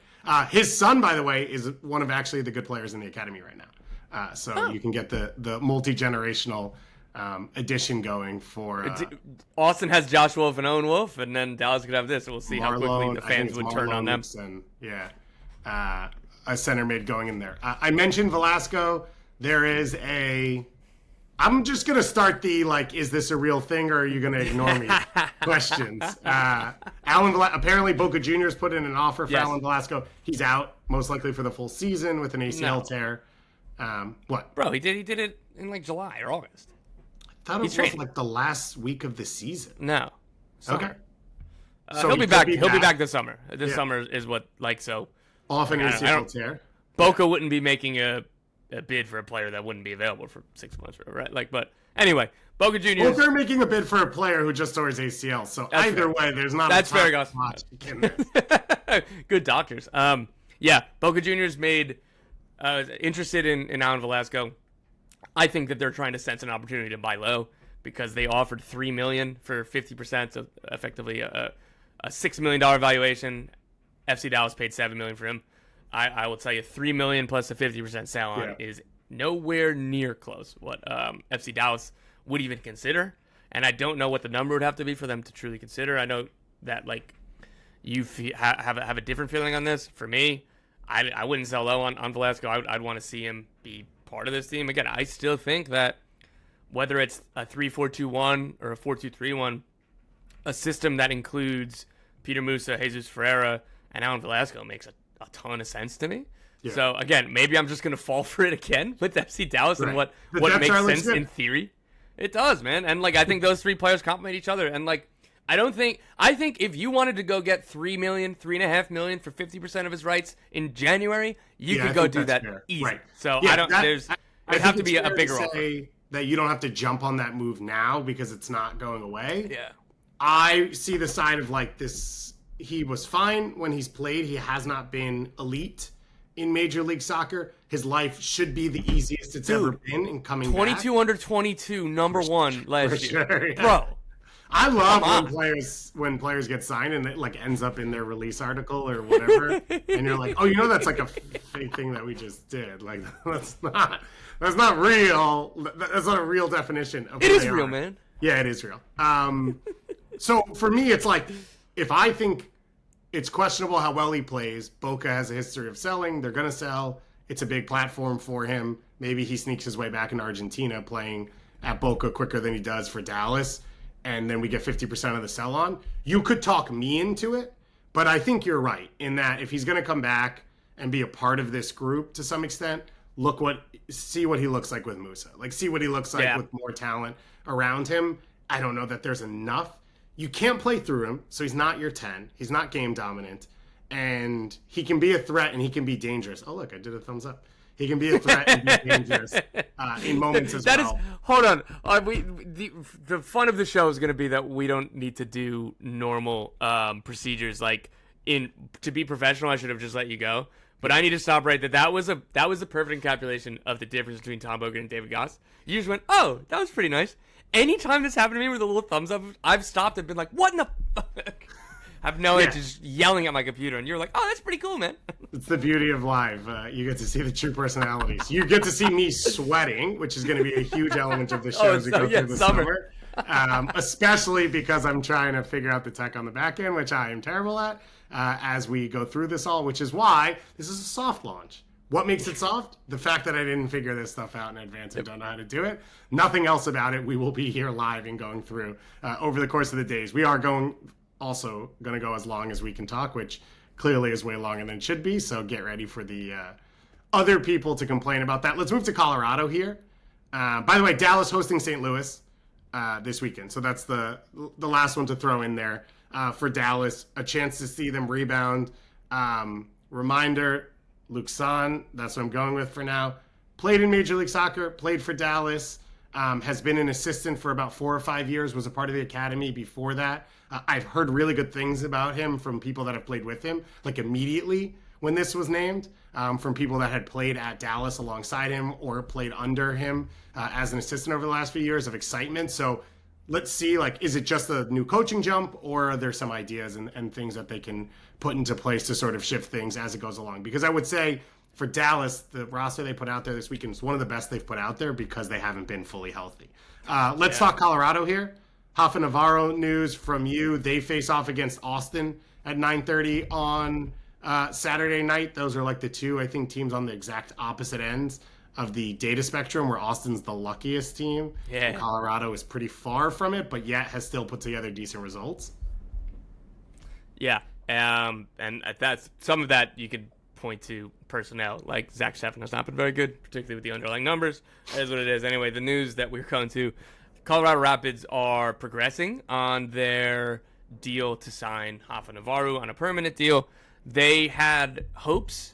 His son, by the way, is one of actually the good players in the academy right now. So you can get the multi-generational edition going for... Austin has Josh Wolf and Owen Wolf, and then Dallas could have this. So we'll see how quickly the fans would turn on them. And, a center mid going in there. I mentioned Velasco. There is I'm just going to start the, like, is this a real thing or are you going to ignore me questions. Apparently Boca Juniors put in an offer for Alan Velasco. He's out, most likely for the full season with an ACL tear. What? Bro, he did it in, like, July or August. I thought it was, like, the last week of the season. No. Okay. So he'll be back. He'll be back this summer. This summer is what, like, so. Off an ACL tear. Boca wouldn't be making a bid for a player that wouldn't be available for 6 months, right? Like, but anyway, Boca Juniors. Well, they're making a bid for a player who just tore his ACL, so either way, there's not. That's fair, Gus. Good doctors. Boca Juniors made interested in Alan Velasco. I think that they're trying to sense an opportunity to buy low because they offered $3 million for 50%, so effectively a $6 million valuation. FC Dallas paid $7 million for him. I will tell you, $3 million plus a 50% sell on is nowhere near close what FC Dallas would even consider, and I don't know what the number would have to be for them to truly consider. I know that, like, you have a different feeling on this. For me, I wouldn't sell low on Velasco. I'd want to see him be part of this team. Again, I still think that whether it's a 3-4-2-1 or a 4-2-3-1, a system that includes Peter Musa, Jesus Ferreira, and Alan Velasco makes a ton of sense to me. Yeah. So again, maybe I'm just gonna fall for it again with FC Dallas and what makes sense in theory. It does, man. And, like, I think those three players complement each other. And, like, I think if you wanted to go get $3.5 million for 50% of his rights in January, you could go do that easy. Right. So it'd have to be a bigger offer. That you don't have to jump on that move now because it's not going away. Yeah. I see the side of, like, this. He was fine when he's played. He has not been elite in Major League Soccer. His life should be the easiest it's ever been in coming 22 back. under 22, number one last year. Sure, yeah. Bro. I love when players get signed and it, like, ends up in their release article or whatever, and you're like, oh, that's like a fake thing that we just did. Like, that's not real. That's not a real definition of it is real, man. Yeah, it is real. So for me, it's like, if I think it's questionable how well he plays, Boca has a history of selling. They're going to sell. It's a big platform for him. Maybe he sneaks his way back in Argentina playing at Boca quicker than he does for Dallas, and then we get 50% of the sell on. You could talk me into it, but I think you're right in that if he's going to come back and be a part of this group to some extent, see what he looks like with Musa. Like, see what he looks like with more talent around him. I don't know that there's enough. You can't play through him, so he's not your 10. He's not game dominant. And he can be a threat and he can be dangerous. Oh, look, I did a thumbs up. He can be a threat and be dangerous in moments as well. Hold on. The fun of the show is going to be that we don't need to do normal procedures. Like to be professional, I should have just let you go. But I need to stop right there. That was a perfect encapsulation of the difference between Tom Bogan and David Goss. You just went, oh, that was pretty nice. Anytime this happened to me with a little thumbs up, I've stopped and been like, what in the fuck? I have no idea, just yelling at my computer, and you're like, oh, that's pretty cool, man. It's the beauty of live. You get to see the true personalities. You get to see me sweating, which is going to be a huge element of the show as we go through the summer. Especially because I'm trying to figure out the tech on the back end, which I am terrible at, as we go through this all, which is why this is a soft launch. What makes it soft? The fact that I didn't figure this stuff out in advance and don't know how to do it. Nothing else about it. We will be here live and going through over the course of the days. We are also going to go as long as we can talk, which clearly is way longer than it should be. So get ready for the other people to complain about that. Let's move to Colorado here. By the way, Dallas hosting St. Louis this weekend. So that's the last one to throw in there for Dallas. A chance to see them rebound. Reminder, Luccin, that's what I'm going with for now. Played in Major League Soccer, played for Dallas, has been an assistant for about 4 or 5 years, was a part of the academy before that. I've heard really good things about him from people that have played with him, like immediately when this was named, from people that had played at Dallas alongside him or played under him as an assistant over the last few years of excitement. So let's see, is it just a new coaching jump, or are there some ideas and things that they can put into place to sort of shift things as it goes along? Because I would say for Dallas, the roster they put out there this weekend is one of the best they've put out there because they haven't been fully healthy. Let's talk Colorado here. Rafa Navarro news from you. They face off against Austin at 9:30 on Saturday night. Those are the two, I think, teams on the exact opposite ends of the data spectrum, where Austin's the luckiest team. Yeah. And Colorado is pretty far from it, but yet has still put together decent results. Yeah. And that's some of that you could point to personnel. Like Zach Steffen has not been very good, particularly with the underlying numbers. That is what it is. Anyway, the news that we're going to, Colorado Rapids are progressing on their deal to sign Rafa Navarro on a permanent deal. They had hopes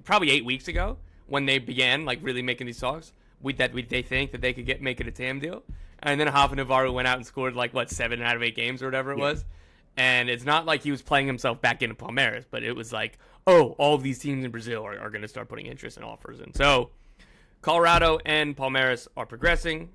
probably 8 weeks ago when they began really making these talks. They think that they could make it a TAM deal. And then Rafa Navarro went out and scored 7 out of 8 games or whatever it was. And it's not like he was playing himself back into Palmeiras, but it was all of these teams in Brazil are going to start putting interest and offers in. So Colorado and Palmeiras are progressing.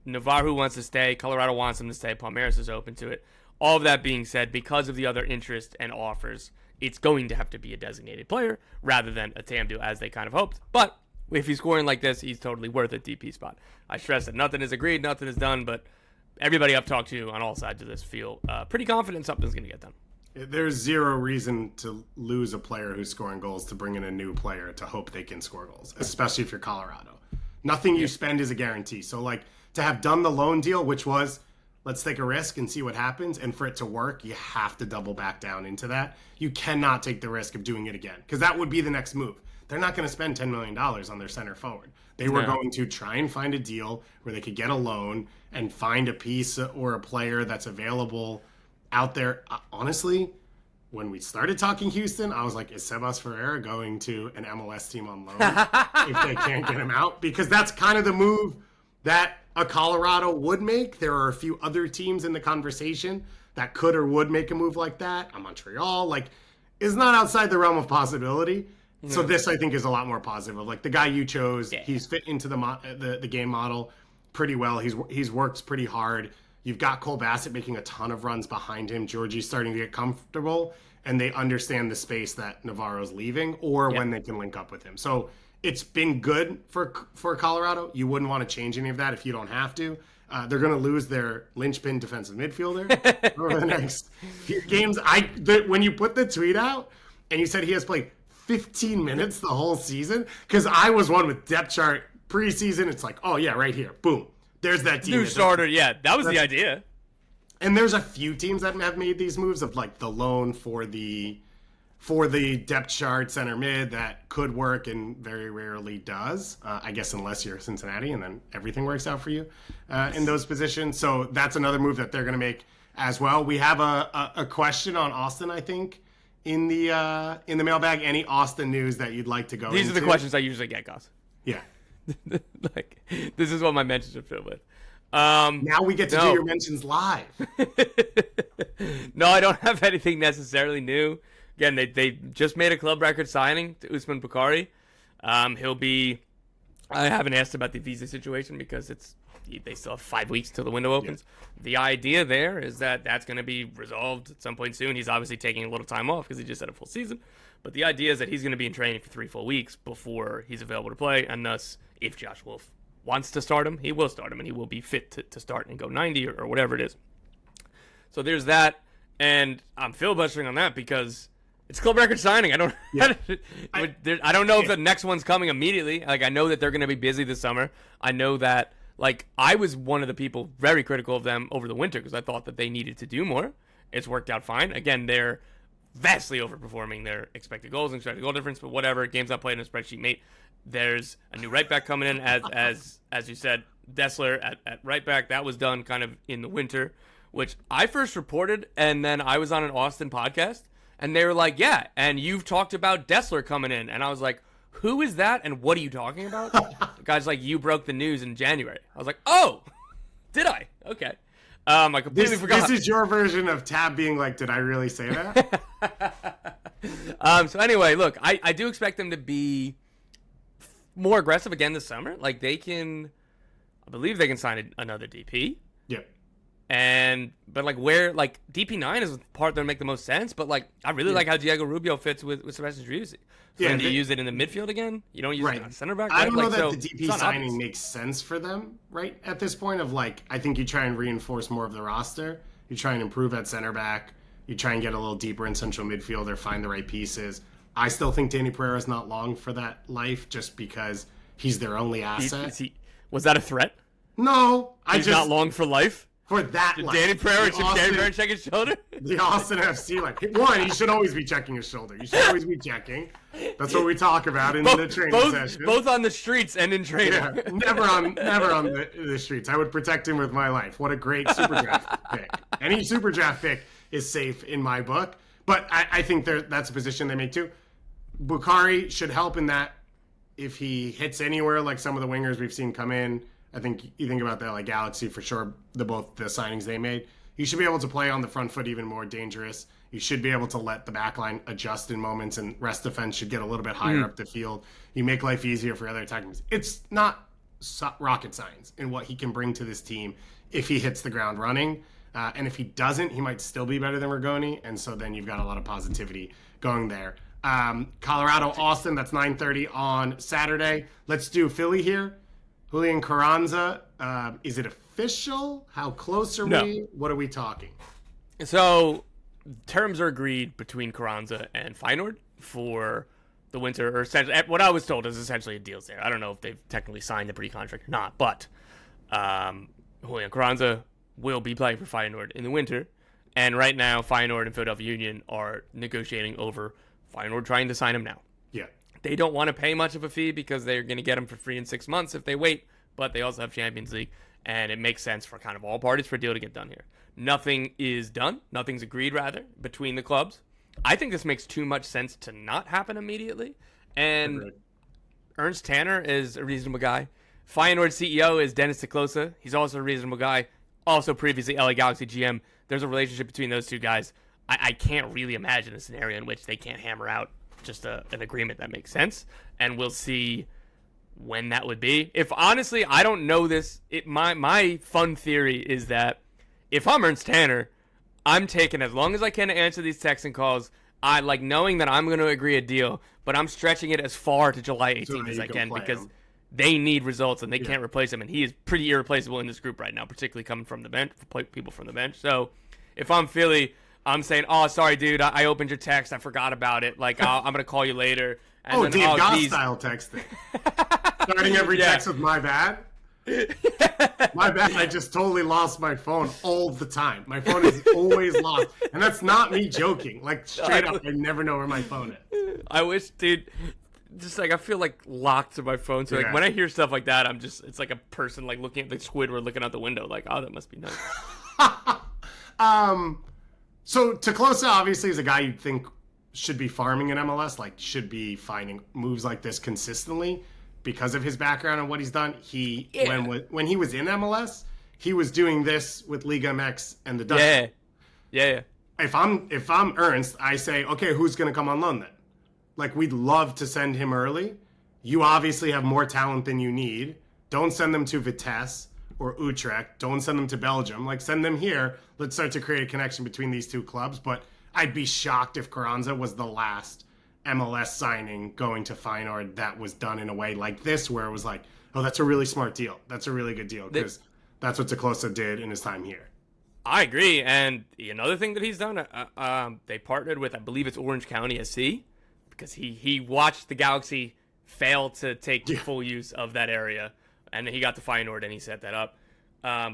Navarro wants to stay. Colorado wants him to stay. Palmeiras is open to it. All of that being said, because of the other interest and offers, it's going to have to be a designated player rather than a TAM deal, as they kind of hoped. But if he's scoring like this, he's totally worth a DP spot. I stress that nothing is agreed, nothing is done, but everybody I've talked to on all sides of this feel pretty confident something's going to get done. There's zero reason to lose a player who's scoring goals to bring in a new player to hope they can score goals, especially if you're Colorado. Nothing you spend is a guarantee. So, to have done the loan deal, which was, let's take a risk and see what happens, and for it to work, you have to double back down into that. You cannot take the risk of doing it again, because that would be the next move. They're not going to spend $10 million on their center forward. They were going to try and find a deal where they could get a loan and find a piece or a player that's available out there. Honestly, when we started talking Houston, I was like, is Sebas Ferreira going to an MLS team on loan if they can't get him out? Because that's kind of the move that a Colorado would make. There are a few other teams in the conversation that could or would make a move like that. A Montreal, is not outside the realm of possibility. So this, I think, is a lot more positive. The guy you chose, he's fit into the game model pretty well. He's worked pretty hard. You've got Cole Bassett making a ton of runs behind him. Georgie's starting to get comfortable, and they understand the space that Navarro's leaving or when they can link up with him. So it's been good for Colorado. You wouldn't want to change any of that if you don't have to. They're going to lose their linchpin defensive midfielder over the next few games. When you put the tweet out and you said he has played 15 minutes the whole season, because I was one with depth chart preseason. It's right here. Boom. There's that team. New starter. That was the idea. And there's a few teams that have made these moves of the loan for the depth chart center mid that could work and very rarely does. I guess unless you're Cincinnati, and then everything works out for you in those positions. So that's another move that they're going to make as well. We have a question on Austin, I think, in the mailbag? Any Austin news that you'd like to go These into? are the questions I usually get, Gus. Yeah. Like, this is what my mentions are filled with. Now we get to do your mentions live. No, I don't have anything necessarily new. Again, they just made a club record signing to Usman Bukhari. He'll be. I haven't asked about the visa situation because they still have 5 weeks till the window opens. Yeah. The idea there is that that's going to be resolved at some point soon. He's obviously taking a little time off because he just had a full season. But the idea is that he's going to be in training for 3 full weeks before he's available to play. And thus, if Josh Wolf wants to start him, he will start him, and he will be fit to start and go 90 or whatever it is. So there's that. And I'm filibustering on that because it's club record signing. I don't know if the next one's coming immediately. Like, I know that they're going to be busy this summer. I know that, like, I was one of the people very critical of them over the winter because I thought that they needed to do more. It's worked out fine. Again, they're vastly overperforming their expected goals and expected goal difference, but whatever. Game's not played in a spreadsheet, mate. There's a new right back coming in, as you said, Dessler at right back. That was done kind of in the winter, which I first reported, and then I was on an Austin podcast. And they were like, yeah, and you've talked about Dessler coming in. And I was like, who is that, and what are you talking about? The guy's like, you broke the news in January. I was like, oh, did I? Okay. I completely forgot. This is your version of Tab being like, did I really say that? So anyway, look, I do expect them to be more aggressive again this summer. Like, I believe they can sign another DP. Yep. But like DP9 is the part that would make the most sense. But like, I really like how Diego Rubio fits with Sebastian Driussi. Do you use it in the midfield again? You don't use it on center back? I don't know that the DP signing makes sense for them, right? At this point of like, I think you try and reinforce more of the roster. You try and improve at center back. You try and get a little deeper in central midfield or find the right pieces. I still think Danny Pereira's not long for that life just because he's their only asset. Was that a threat? No. He's not long for life? For that life. Danny Pereira check his shoulder? The Austin FC, one, he should always be checking his shoulder. You should always be checking. That's what we talk about in the training session. Both on the streets and in training. Yeah, never on the streets. I would protect him with my life. What a great super draft pick. Any super draft pick is safe in my book. But I think that's a position they make too. Bukhari should help in that if he hits anywhere like some of the wingers we've seen come in. I think you think about that, like Galaxy for sure, both the signings they made. You should be able to play on the front foot even more dangerous. You should be able to let the back line adjust in moments, and rest defense should get a little bit higher up the field. You make life easier for other attacking. It's not rocket science in what he can bring to this team if he hits the ground running. And if he doesn't, he might still be better than Rigoni. And so then you've got a lot of positivity going there. Colorado, Austin, that's 9:30 on Saturday. Let's do Philly here. Julian Carranza, is it official? How close are we? What are we talking? So, terms are agreed between Carranza and Feyenoord for the winter. Or essentially, what I was told is essentially a deal's there. I don't know if they've technically signed the pre-contract or not, but Julian Carranza will be playing for Feyenoord in the winter. And right now, Feyenoord and Philadelphia Union are negotiating over Feyenoord trying to sign him now. Yeah. They don't want to pay much of a fee because they're going to get him for free in 6 months if they wait, but they also have Champions League, and it makes sense for kind of all parties for a deal to get done here. Nothing is done. Nothing's agreed, rather, between the clubs. I think this makes too much sense to not happen immediately, and Ernst Tanner is a reasonable guy. Feyenoord CEO is Dennis Ciclosa. He's also a reasonable guy. Also previously LA Galaxy GM. There's a relationship between those two guys. I can't really imagine a scenario in which they can't hammer out just an agreement that makes sense, and we'll see when that would be. If honestly, I don't know this. My fun theory is that if I'm Ernst Tanner, I'm taking as long as I can to answer these texts and calls. I like knowing that I'm going to agree a deal, but I'm stretching it as far to July 18th as I can because they need results and they can't replace him, and he is pretty irreplaceable in this group right now, particularly coming from the bench, people from the bench. So if I'm Philly, I'm saying, oh, sorry, dude, I opened your text. I forgot about it. Like, I'm going to call you later. And Dave Goss style texting. Starting every text with my bad. My bad. I just totally lost my phone all the time. My phone is always lost. And that's not me joking. Like, straight up, I never know where my phone is. I wish, dude, just like I feel like locked to my phone. So like when I hear stuff like that, it's like a person like looking at the Squidward looking out the window. Like, oh, that must be nice. So Ciclosa obviously is a guy you'd think should be farming in MLS, like should be finding moves like this consistently because of his background and what he's done. When he was in MLS, he was doing this with Liga MX and the Dutch. Yeah. If I'm Ernst, I say, okay, who's going to come on loan then? Like, we'd love to send him early. You obviously have more talent than you need. Don't send them to Vitesse or Utrecht. Don't send them to Belgium. Like, send them here. Let's start to create a connection between these two clubs. But I'd be shocked if Carranza was the last MLS signing going to Feyenoord that was done in a way like this, where it was like, oh, that's a really smart deal. That's a really good deal, because that's what Teclosa did in his time here. I agree. And another thing that he's done, they partnered with, I believe it's Orange County SC, because he watched the Galaxy fail to take full use of that area. And he got to Feyenoord and he set that up.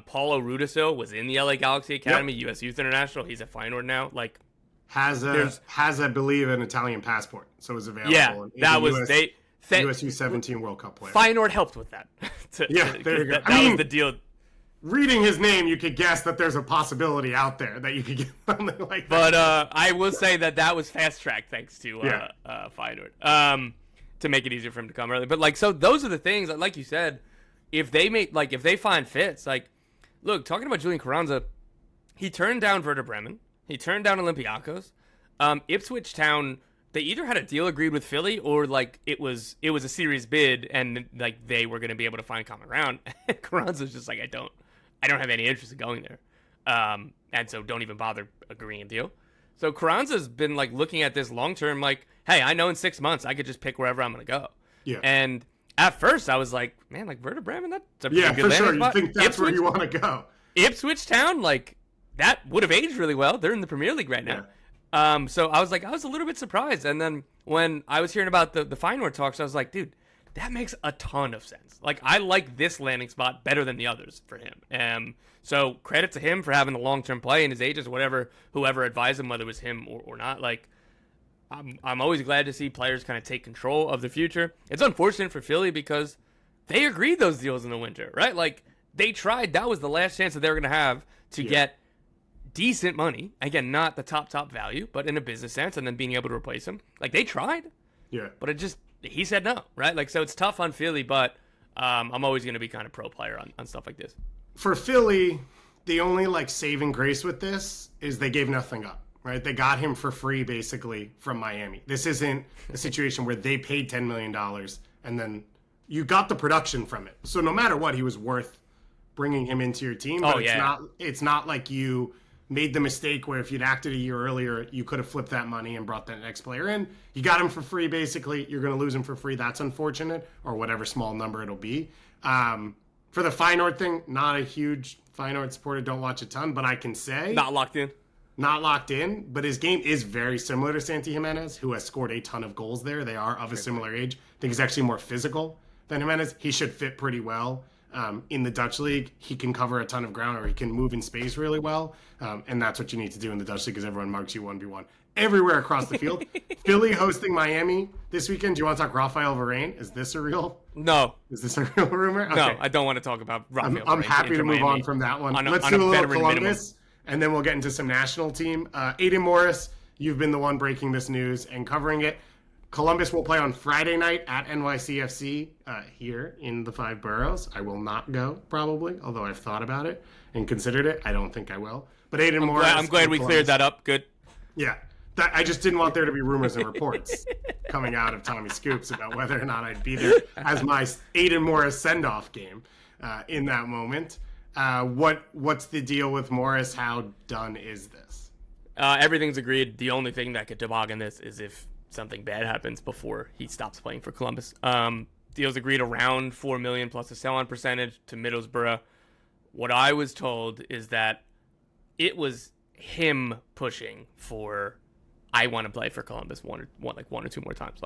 Paulo Rudisil was in the LA Galaxy Academy, US Youth International. He's at Feyenoord now. Like, has I believe an Italian passport, so is available. Yeah, that was US U17 World Cup player. Feyenoord helped with that. There you go. That was the deal. Reading his name, you could guess that there's a possibility out there that you could get something like that. But I will say that was fast tracked thanks to Feyenoord, to make it easier for him to come early. But so those are the things, like you said, if they find fits, look, talking about Julian Carranza, he turned down Werder Bremen, he turned down Olympiacos, Ipswich Town. They either had a deal agreed with Philly or it was a serious bid and they were going to be able to find common ground. Carranza's just I don't have any interest in going there, and so don't even bother agreeing a deal. So Carranza's been looking at this long term, hey, I know in 6 months I could just pick wherever I'm going to go. Yeah. And at first I was like, man, Werder Bremen, that's a pretty good for sure. spot. You think that's where you want to go? Ipswich Town, that would have aged really well. They're in the Premier League right now. Yeah. So I was a little bit surprised. And then when I was hearing about the Feyenoord talks, I was like, dude, that makes a ton of sense. I like this landing spot better than the others for him. So credit to him for having the long-term play and his agents, whoever advised him, whether it was him or not. I'm always glad to see players kind of take control of the future. It's unfortunate for Philly because they agreed those deals in the winter, right? They tried. That was the last chance that they were going to have to get decent money. Again, not the top value, but in a business sense, and then being able to replace him. They tried. Yeah. But he said no, right? So it's tough on Philly, but I'm always going to be kind of pro player on stuff like this. For Philly, the only saving grace with this is they gave nothing up, right? They got him for free basically from Miami. This isn't a situation where they paid $10 million and then you got the production from it. So no matter what, he was worth bringing him into your team. But it's not like you made the mistake where if you'd acted a year earlier, you could have flipped that money and brought that next player in. You got him for free, basically. You're going to lose him for free. That's unfortunate, or whatever small number it'll be. For the Feyenoord thing, not a huge Feyenoord supporter. Don't watch a ton, but I can say... Not locked in, but his game is very similar to Santi Jimenez, who has scored a ton of goals there. They are of a similar age. I think he's actually more physical than Jimenez. He should fit pretty well. In the Dutch league, he can cover a ton of ground, or he can move in space really well, and that's what you need to do in the Dutch league because everyone marks you 1v1 everywhere across the field. Philly hosting Miami this weekend. Do you want to talk Rafael Varane? Is this a real? No. Is this a real rumor? Okay. No, I don't want to talk about Rafael Varane. I'm happy to move on from that one. Let's do a little Columbus, and then we'll get into some national team. Aiden Morris, you've been the one breaking this news and covering it. Columbus will play on Friday night at NYCFC here in the Five Boroughs. I will not go, probably, although I've thought about it and considered it. I don't think I will. But Aiden Morris... I'm glad we cleared that up. Good. Yeah. I just didn't want there to be rumors and reports coming out of Tommy Scoops about whether or not I'd be there as my Aiden Morris send-off game in that moment. What's the deal with Morris? How done is this? Everything's agreed. The only thing that could toboggan this is if something bad happens before he stops playing for Columbus. Deals agreed around $4 million plus a sell-on percentage to Middlesbrough. What I was told is that it was him pushing for, I want to play for Columbus one or two more times.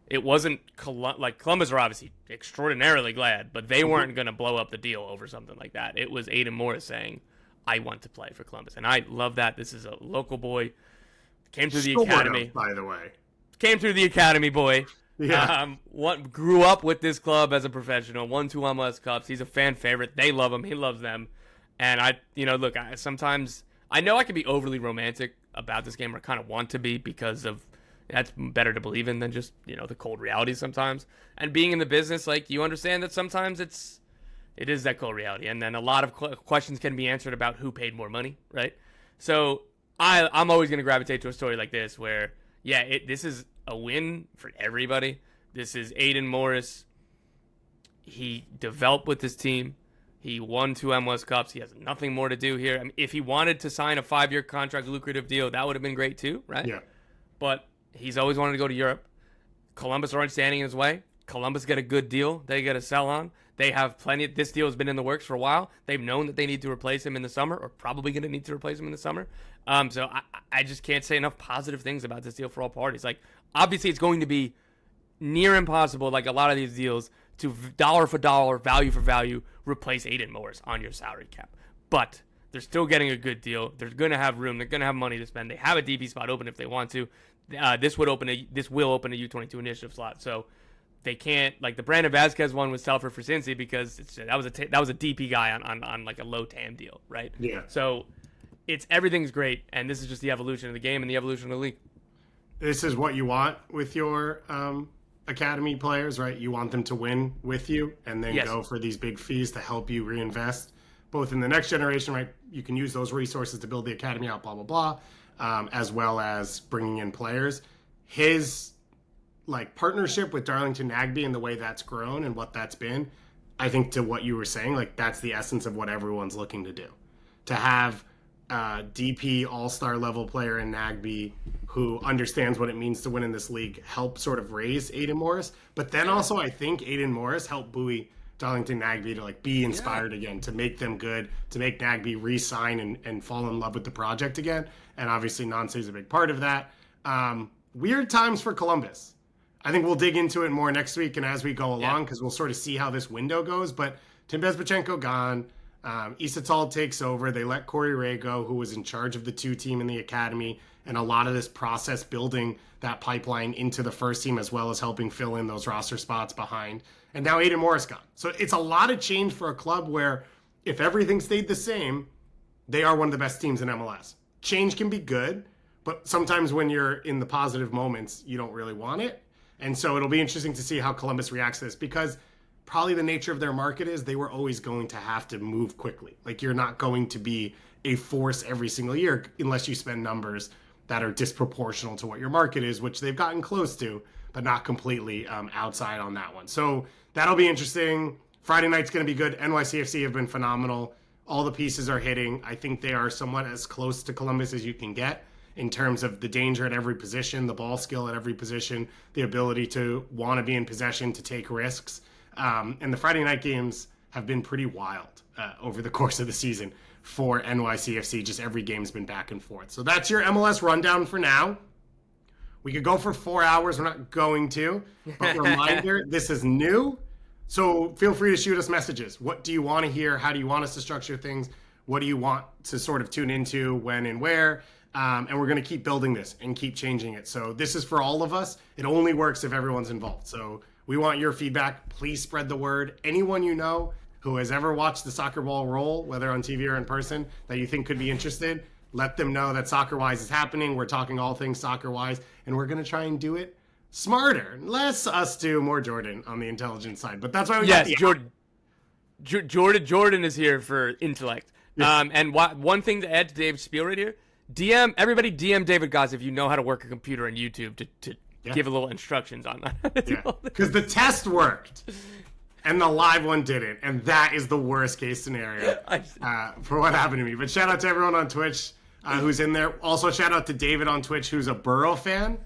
It wasn't Columbus are obviously extraordinarily glad, but they weren't going to blow up the deal over something like that. It was Aiden Morris saying, I want to play for Columbus, and I love that. This is a local boy, came through the academy, by the way. Came through the academy, boy. Yeah. Grew up with this club as a professional. Won 2 MLS Cups. He's a fan favorite. They love him. He loves them. And sometimes I know I can be overly romantic about this game, or kind of want to be because of That's better to believe in than just, the cold reality sometimes. And being in the business, like, you understand that sometimes it is that cold reality. And then a lot of questions can be answered about who paid more money, right? So I'm always going to gravitate to a story like this where, this is a win for everybody. This is Aiden Morris. He developed with this team. He won 2 MLS Cups. He has nothing more to do here. I mean, if he wanted to sign a 5-year contract, lucrative deal, that would have been great too, right? Yeah. But he's always wanted to go to Europe. Columbus aren't standing in his way. Columbus get a good deal. They get a sell on. They have plenty. This deal has been in the works for a while. They've known that they need to replace him in the summer, or probably going to need to replace him in the summer. So I just can't say enough positive things about this deal for all parties. Like, obviously, it's going to be near impossible, like a lot of these deals, to dollar for dollar, value for value, replace Aiden Morris on your salary cap. But they're still getting a good deal. They're going to have room. They're going to have money to spend. They have a DP spot open if they want to. This will open a U22 initiative slot. So they can't, like, the Brandon Vasquez one was Telfer for Cincy because that was a DP guy on like a low TAM deal, right? Yeah. So everything's great, and this is just the evolution of the game and the evolution of the league. This is what you want with your academy players, right? You want them to win with you and then go for these big fees to help you reinvest both in the next generation, right? You can use those resources to build the academy out, blah, blah, blah, as well as bringing in players. His partnership with Darlington Nagbe and the way that's grown and what that's been, I think to what you were saying, that's the essence of what everyone's looking to do. To have DP all-star level player in Nagbe who understands what it means to win in this league help sort of raise Aiden Morris. But then also I think Aiden Morris helped buoy Darlington Nagbe to be inspired again, to make them good, to make Nagbe re-sign and fall in love with the project again. And obviously Nancy is a big part of that. Weird times for Columbus. I think we'll dig into it more next week and as we go along because we'll sort of see how this window goes. But Tim Bezbachenko gone. Isatal takes over. They let Corey Ray go, who was in charge of the 2 team in the academy, and a lot of this process building that pipeline into the first team as well as helping fill in those roster spots behind. And now Aiden Morris gone. So it's a lot of change for a club where if everything stayed the same, they are one of the best teams in MLS. Change can be good, but sometimes when you're in the positive moments, you don't really want it. And so it'll be interesting to see how Columbus reacts to this because probably the nature of their market is they were always going to have to move quickly. You're not going to be a force every single year unless you spend numbers that are disproportional to what your market is, which they've gotten close to, but not completely outside on that one. So that'll be interesting. Friday night's going to be good. NYCFC have been phenomenal. All the pieces are hitting. I think they are somewhat as close to Columbus as you can get in terms of the danger at every position, the ball skill at every position, the ability to want to be in possession, to take risks. And the Friday night games have been pretty wild over the course of the season for NYCFC. Just every game's been back and forth. So that's your MLS rundown for now. We could go for 4 hours. We're not going to. But reminder, this is new. So feel free to shoot us messages. What do you want to hear? How do you want us to structure things? What do you want to sort of tune into, when and where? And we're going to keep building this and keep changing it. So this is for all of us. It only works if everyone's involved. So we want your feedback. Please spread the word. Anyone you know who has ever watched the soccer ball roll, whether on TV or in person, that you think could be interested, let them know that Soccerwise is happening. We're talking all things Soccerwise, and we're going to try and do it smarter. Less us two, more Jordan on the intelligence side. But that's why we got the Jordan is here for intellect. Yeah. And one thing to add to Dave's spiel right here, everybody DM David Goss if you know how to work a computer on YouTube to give a little instructions on that. Yeah, because the test worked and the live one didn't, and that is the worst case scenario for what happened to me. But shout out to everyone on Twitch who's in there. Also shout out to David on Twitch, who's a Burrow fan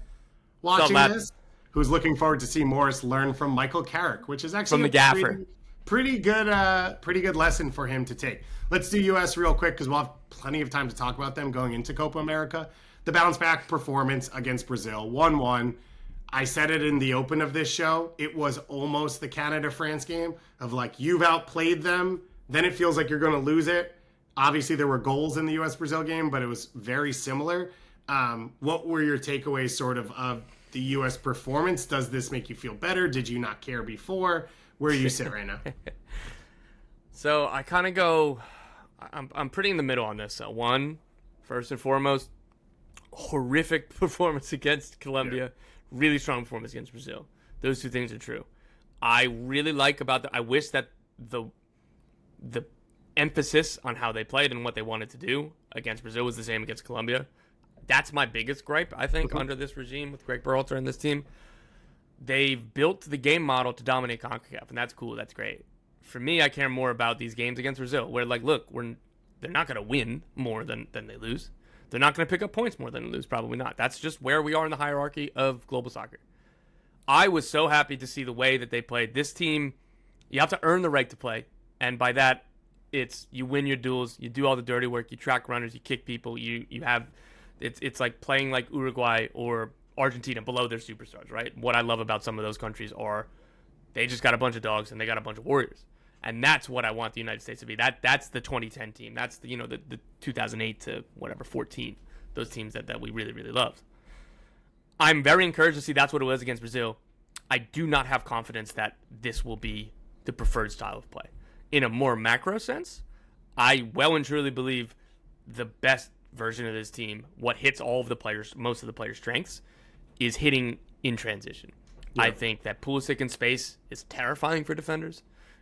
watching this, who's looking forward to see Morris learn from Michael Carrick, which is actually from the gaffer. Pretty good lesson for him to take. Let's do US real quick because we'll have plenty of time to talk about them going into Copa America. The bounce back performance against Brazil, 1-1. I said it in the open of this show. It was almost the Canada-France game of you've outplayed them. Then it feels like you're going to lose it. Obviously, there were goals in the US-Brazil game, but it was very similar. What were your takeaways sort of the US performance? Does this make you feel better? Did you not care before? Where do you sit right now? So I kind of go, I'm pretty in the middle on this. First and foremost, horrific performance against Colombia, really strong performance against Brazil. Those two things are true. I really like about I wish that the emphasis on how they played and what they wanted to do against Brazil was the same against Colombia. That's my biggest gripe, I think, under this regime with Greg Berhalter and this team. They've built the game model to dominate CONCACAF, and that's cool. That's great. For me, I care more about these games against Brazil, where, like, look, they're not going to win more than they lose. They're not going to pick up points more than they lose, probably not. That's just where we are in the hierarchy of global soccer. I was so happy to see the way that they played. This team, you have to earn the right to play, and by that, it's you win your duels, you do all the dirty work, you track runners, you kick people, you have it's like playing like Uruguay or Argentina below their superstars, right? What I love about some of those countries are they just got a bunch of dogs and they got a bunch of warriors. And that's what I want the United States to be. That's the 2010 team. That's the the 2008 to whatever 14. Those teams that we really, really loved. I'm very encouraged to see that's what it was against Brazil. I do not have confidence that this will be the preferred style of play. In a more macro sense, I well and truly believe the best version of this team, what hits all of the players, most of the players' strengths, is hitting in transition. Yeah. I think that Pulisic in space is terrifying for defenders.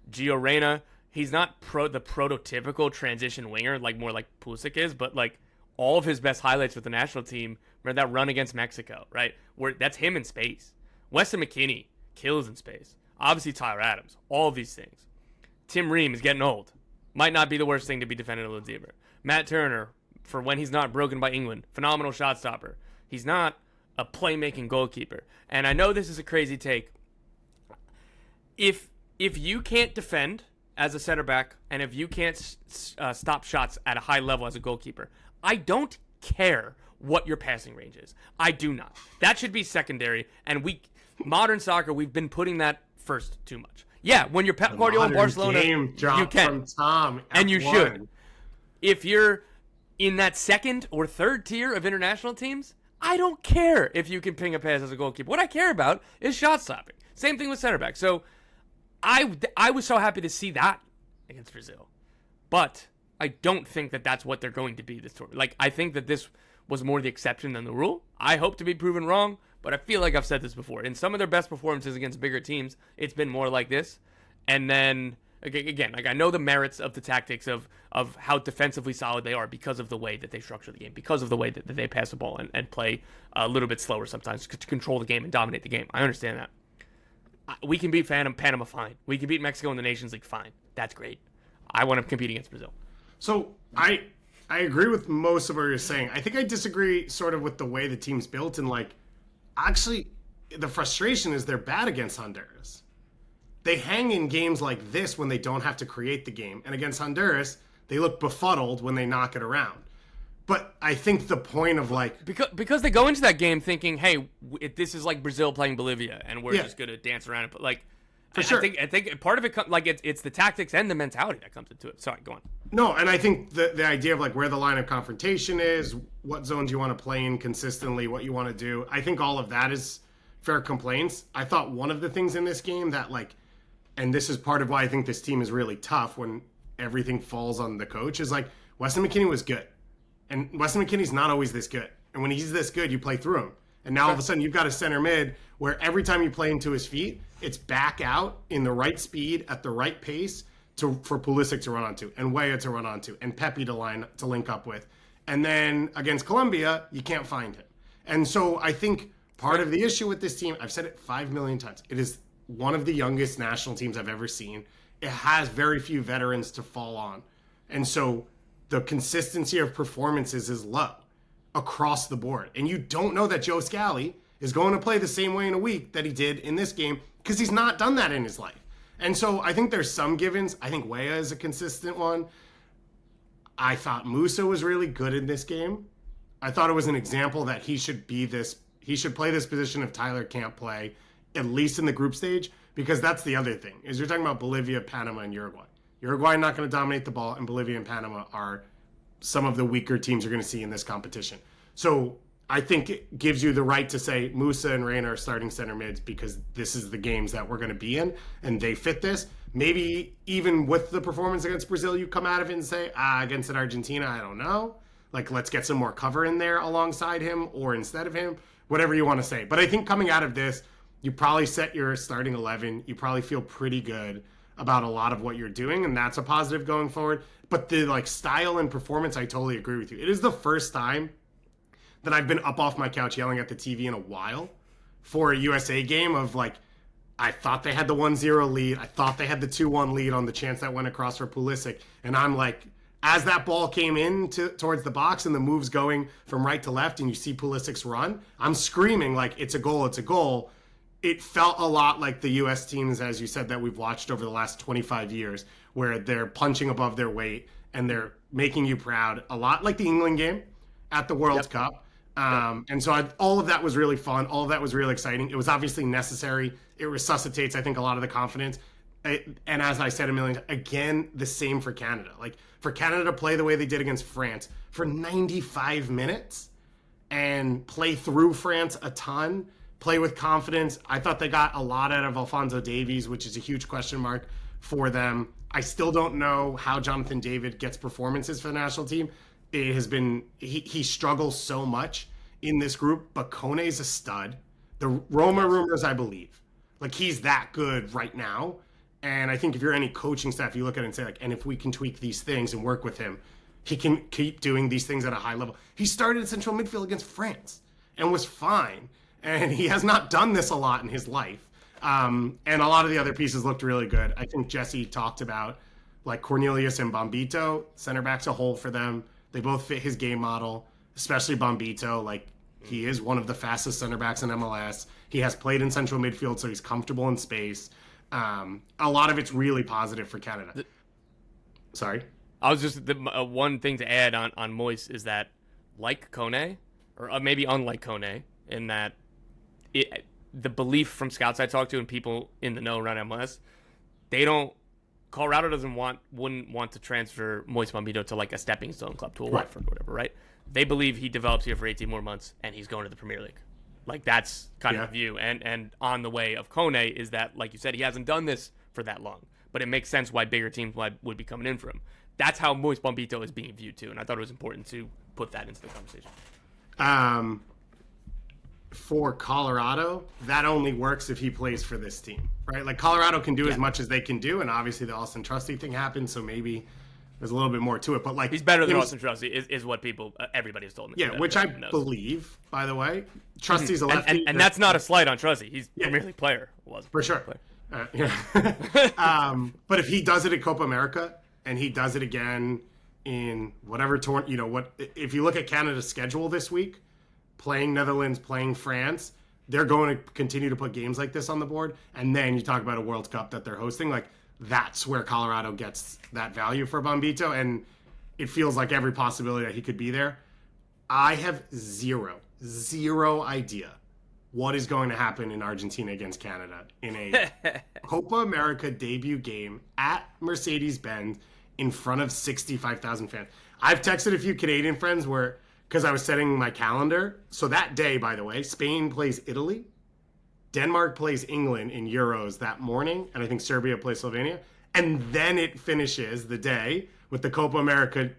Gio Reyna, he's not the prototypical transition winger, like more like Pulisic is, but like all of his best highlights with the national team, remember that run against Mexico, right? Where that's him in space. Weston McKennie kills in space. Obviously Tyler Adams, all of these things. Tim Ream is getting old. Might not be the worst thing to be defending a little deeper. Matt Turner, for when he's not broken by England, phenomenal shot stopper. He's not a playmaking goalkeeper. And I know this is a crazy take. If you can't defend as a center back, and if you can't stop shots at a high level as a goalkeeper, I don't care what your passing range is. I do not. That should be secondary. And modern soccer, we've been putting that first too much. Yeah, when you're Pep Guardiola in Barcelona, you can. From Tom and you should. If you're in that second or third tier of international teams, I don't care if you can ping a pass as a goalkeeper. What I care about is shot stopping. Same thing with center back. So I was so happy to see that against Brazil. But I don't think that that's what they're going to be this tournament. Like, I think that this was more the exception than the rule. I hope to be proven wrong, but I feel like I've said this before. In some of their best performances against bigger teams, it's been more like this. And then, again, like I know the merits of the tactics of how defensively solid they are because of the way that they structure the game, because of the way that they pass the ball and play a little bit slower sometimes to control the game and dominate the game. I understand that. We can beat Panama fine. We can beat Mexico in the Nations League fine. That's great. I want to compete against Brazil. So I agree with most of what you're saying. I think I disagree sort of with the way the team's built, and like actually the frustration is they're bad against Honduras. They hang in games like this when they don't have to create the game, and against Honduras they look befuddled when they knock it around. But I think the point of like because they go into that game thinking, hey, this is like Brazil playing Bolivia, and we're just gonna dance around it. But like, for sure. I think part of it like it's the tactics and the mentality that comes into it. Sorry, go on. No, and I think the idea of like where the line of confrontation is, what zones you want to play in consistently, what you want to do. I think all of that is fair complaints. I thought one of the things in this game that like, and this is part of why I think this team is really tough when everything falls on the coach, is like Weston McKennie was good. And Weston McKennie's not always this good. And when he's this good, you play through him. And now all of a sudden you've got a center mid where every time you play into his feet, it's back out in the right speed at the right pace for Pulisic to run onto, and Weah to run onto, and Pepe to link up with. And then against Colombia, you can't find him. And so I think part of the issue with this team, I've said it 5 million times, it is one of the youngest national teams I've ever seen. It has very few veterans to fall on. And so the consistency of performances is low across the board. And you don't know that Joe Scally is going to play the same way in a week that he did in this game because he's not done that in his life. And so I think there's some givens. I think Weah is a consistent one. I thought Musa was really good in this game. I thought it was an example that he should play this position if Tyler can't play, at least in the group stage, because that's the other thing, is you're talking about Bolivia, Panama, and Uruguay. Uruguay not going to dominate the ball, and Bolivia and Panama are some of the weaker teams you're going to see in this competition. So I think it gives you the right to say Musa and Reyna are starting center mids because this is the games that we're going to be in, and they fit this. Maybe even with the performance against Brazil, you come out of it and say, against an Argentina, I don't know. Like, let's get some more cover in there alongside him or instead of him, whatever you want to say. But I think coming out of this, you probably set your starting 11. You probably feel pretty good about a lot of what you're doing, and that's a positive going forward. But the like style and performance, I totally agree with you. It is the first time that I've been up off my couch yelling at the TV in a while for a USA game of like, I thought they had the 1-0 lead. I thought they had the 2-1 lead on the chance that went across for Pulisic. And I'm like, as that ball came in towards the box and the move's going from right to left and you see Pulisic's run, I'm screaming like, it's a goal, it's a goal. It felt a lot like the U.S. teams, as you said, that we've watched over the last 25 years, where they're punching above their weight and they're making you proud, a lot like the England game at the World Cup. And so all of that was really fun. All of that was really exciting. It was obviously necessary. It resuscitates, I think, a lot of the confidence. And as I said a million times, again, the same for Canada. Like, for Canada to play the way they did against France for 95 minutes and play through France a ton, play with confidence. I thought they got a lot out of Alphonso Davies, which is a huge question mark for them. I still don't know how Jonathan David gets performances for the national team. It has been, he struggles so much in this group, but Kone's a stud. The Roma rumors, I believe. Like, he's that good right now. And I think if you're any coaching staff, you look at it and say, like, and if we can tweak these things and work with him, he can keep doing these things at a high level. He started in central midfield against France and was fine. And he has not done this a lot in his life. And a lot of the other pieces looked really good. I think Jesse talked about, like, Cornelius and Bombito, center backs a hole for them. They both fit his game model, especially Bombito. Like, he is one of the fastest center backs in MLS. He has played in central midfield, so he's comfortable in space. A lot of it's really positive for Canada. Sorry? I was just, one thing to add on Moise is that, like Kone, or maybe unlike Kone, in that the belief from scouts I talked to and people in the know around MLS, Colorado wouldn't want to transfer Moise Bombito to like a stepping stone club, to a Watford or whatever, right? They believe he develops here for 18 more months and he's going to the Premier League. Like, that's kind of the view. And on the way of Kone is that, like you said, he hasn't done this for that long, but it makes sense why bigger teams would be coming in for him. That's how Moise Bombito is being viewed too, and I thought it was important to put that into the conversation. For Colorado, that only works if he plays for this team, right? Like, Colorado can do as much as they can do, and obviously the Austin Trusty thing happened, so maybe there's a little bit more to it. But like, he's better than Austin Trusty is what everybody's told me. Yeah, which I believe, by the way. Trusty's a lefty, and that's not a slight on Trusty. He's a Premier League player. For sure. But if he does it at Copa America and he does it again in whatever if you look at Canada's schedule this week, playing Netherlands, playing France, they're going to continue to put games like this on the board. And then you talk about a World Cup that they're hosting. Like, that's where Colorado gets that value for Bombito. And it feels like every possibility that he could be there. I have zero idea what is going to happen in Argentina against Canada in a Copa America debut game at Mercedes-Benz in front of 65,000 fans. I've texted a few Canadian friends because I was setting my calendar. So that day, by the way, Spain plays Italy. Denmark plays England in Euros that morning. And I think Serbia plays Slovenia. And then it finishes the day with the Copa America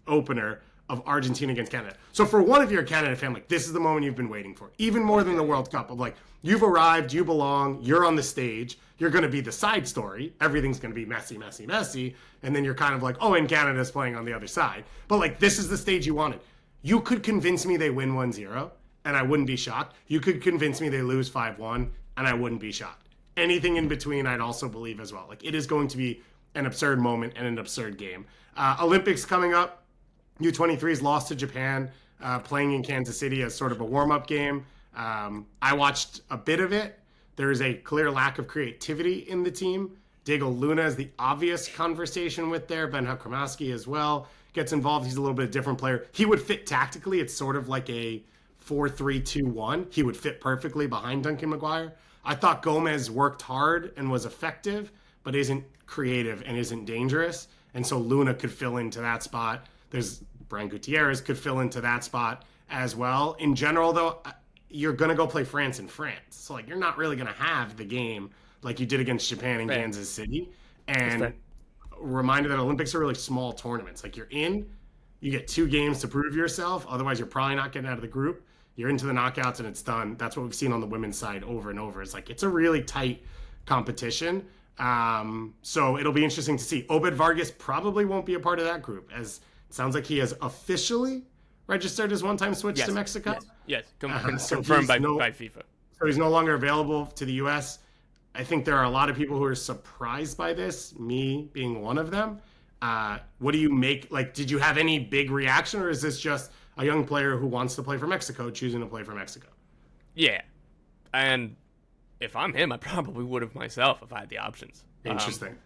opener of Argentina against Canada. So for one, if you're a Canada fan, like, this is the moment you've been waiting for. Even more than the World Cup, of like, you've arrived, you belong, you're on the stage. You're going to be the side story. Everything's going to be messy, messy, messy. And then you're kind of like, oh, and Canada's playing on the other side. But like, this is the stage you wanted. You could convince me they win 1-0, and I wouldn't be shocked. You could convince me they lose 5-1, and I wouldn't be shocked. Anything in between, I'd also believe as well. Like, it is going to be an absurd moment and an absurd game. Olympics coming up. U23's lost to Japan, playing in Kansas City as sort of a warm-up game. I watched a bit of it. There is a clear lack of creativity in the team. Diego Luna is the obvious conversation with there. Ben Hakramaski as well gets involved. He's a little bit different player. He would fit tactically. It's sort of like a 4-3-2-1. He would fit perfectly behind Duncan McGuire. I thought Gomez worked hard and was effective, but isn't creative and isn't dangerous. And so Luna could fill into that spot. There's Brian Gutierrez could fill into that spot as well. In general, though, you're going to go play France in France. So, like, you're not really going to have the game like you did against Japan in Kansas City. And reminder that Olympics are really small tournaments. Like, you're You get 2 games to prove yourself. Otherwise, you're probably not getting out of the group. You're into the knockouts and it's done. That's what we've seen on the women's side over and over. It's like, it's a really tight competition. So it'll be interesting to see. Obed Vargas probably won't be a part of that group, as it sounds like he has officially registered his one-time switch to Mexico. Yes. So Confirmed by FIFA. So he's no longer available to the U.S. I think there are a lot of people who are surprised by this, me being one of them. What do you make? Like, did you have any big reaction, or is this just a young player who wants to play for Mexico choosing to play for Mexico? Yeah. And if I'm him, I probably would have myself if I had the options. Interesting.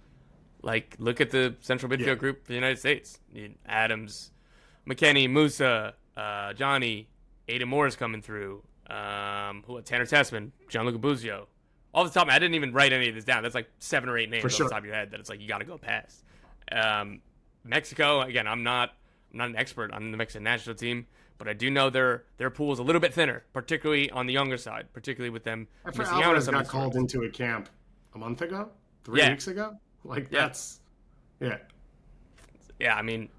Like, look at the central midfield group for the United States. Adams, McKennie, Musa, Johnny, Aiden Moore's coming through. Tanner Tessman, Gianluca Buzio. All the top, I didn't even write any of this down. That's like 7 or 8 names off the top of your head that it's like you got to go past. Mexico, again, I'm not an expert on the Mexican national team, but I do know their pool is a little bit thinner, particularly on the younger side, particularly with them missing out on some got called into a camp a month ago, 3 weeks ago. Like that's I mean,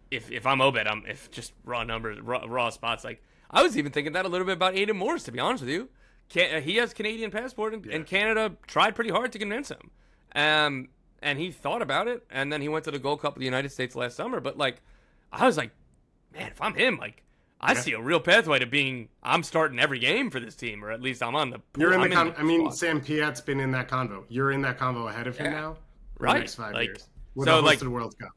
if I'm Obed, if just raw numbers, raw spots. Like I was even thinking that a little bit about Aiden Morris, to be honest with you. He has Canadian passport, and Canada tried pretty hard to convince him. And he thought about it, and then he went to the Gold Cup of the United States last summer. But, like, I was like, man, if I'm him, like, I see a real pathway to I'm starting every game for this team, or at least I'm on the pool. You're in the Sam Piet's been in that convo. You're in that convo ahead of him now for the next 5 years. With the hosted World Cup.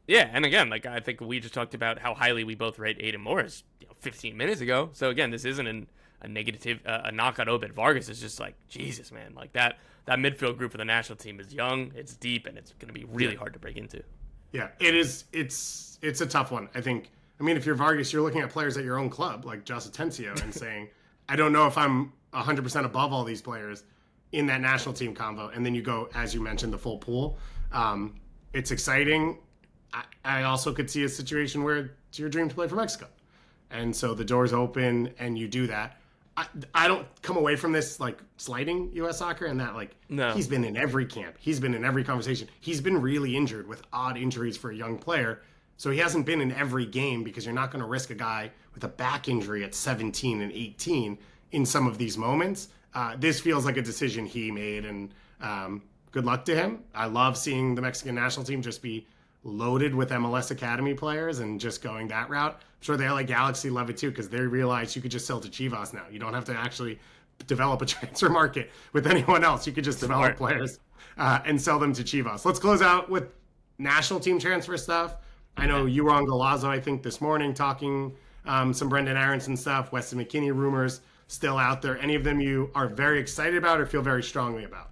Yeah, and again, like, I think we just talked about how highly we both rate Aiden Morris 15 minutes ago. So, again, this isn't a negative, a knock on Obed Vargas. It's just like, Jesus, man, like that midfield group for the national team is young, it's deep, and it's going to be really hard to break into. Yeah, it is. It's a tough one, I think. I mean, if you're Vargas, you're looking at players at your own club, like Joss Atencio, and saying, I don't know if I'm 100% above all these players in that national team convo. And then you go, as you mentioned, the full pool. It's exciting. I also could see a situation where it's your dream to play for Mexico. And so the door's open and you do that. I don't come away from this like slighting U.S. soccer and that he's been in every camp. He's been in every conversation. He's been really injured with odd injuries for a young player. So he hasn't been in every game because you're not going to risk a guy with a back injury at 17 and 18 in some of these moments. This feels like a decision he made, and good luck to him. I love seeing the Mexican national team just be loaded with MLS Academy players and just going that route. I'm sure the LA Galaxy love it too because they realize you could just sell to Chivas now. You don't have to actually develop a transfer market with anyone else. You could just develop players and sell them to Chivas. Let's close out with national team transfer stuff. I know you were on Golazo, I think, this morning talking some Brendan Aronson stuff, Weston McKennie rumors still out there. Any of them you are very excited about or feel very strongly about?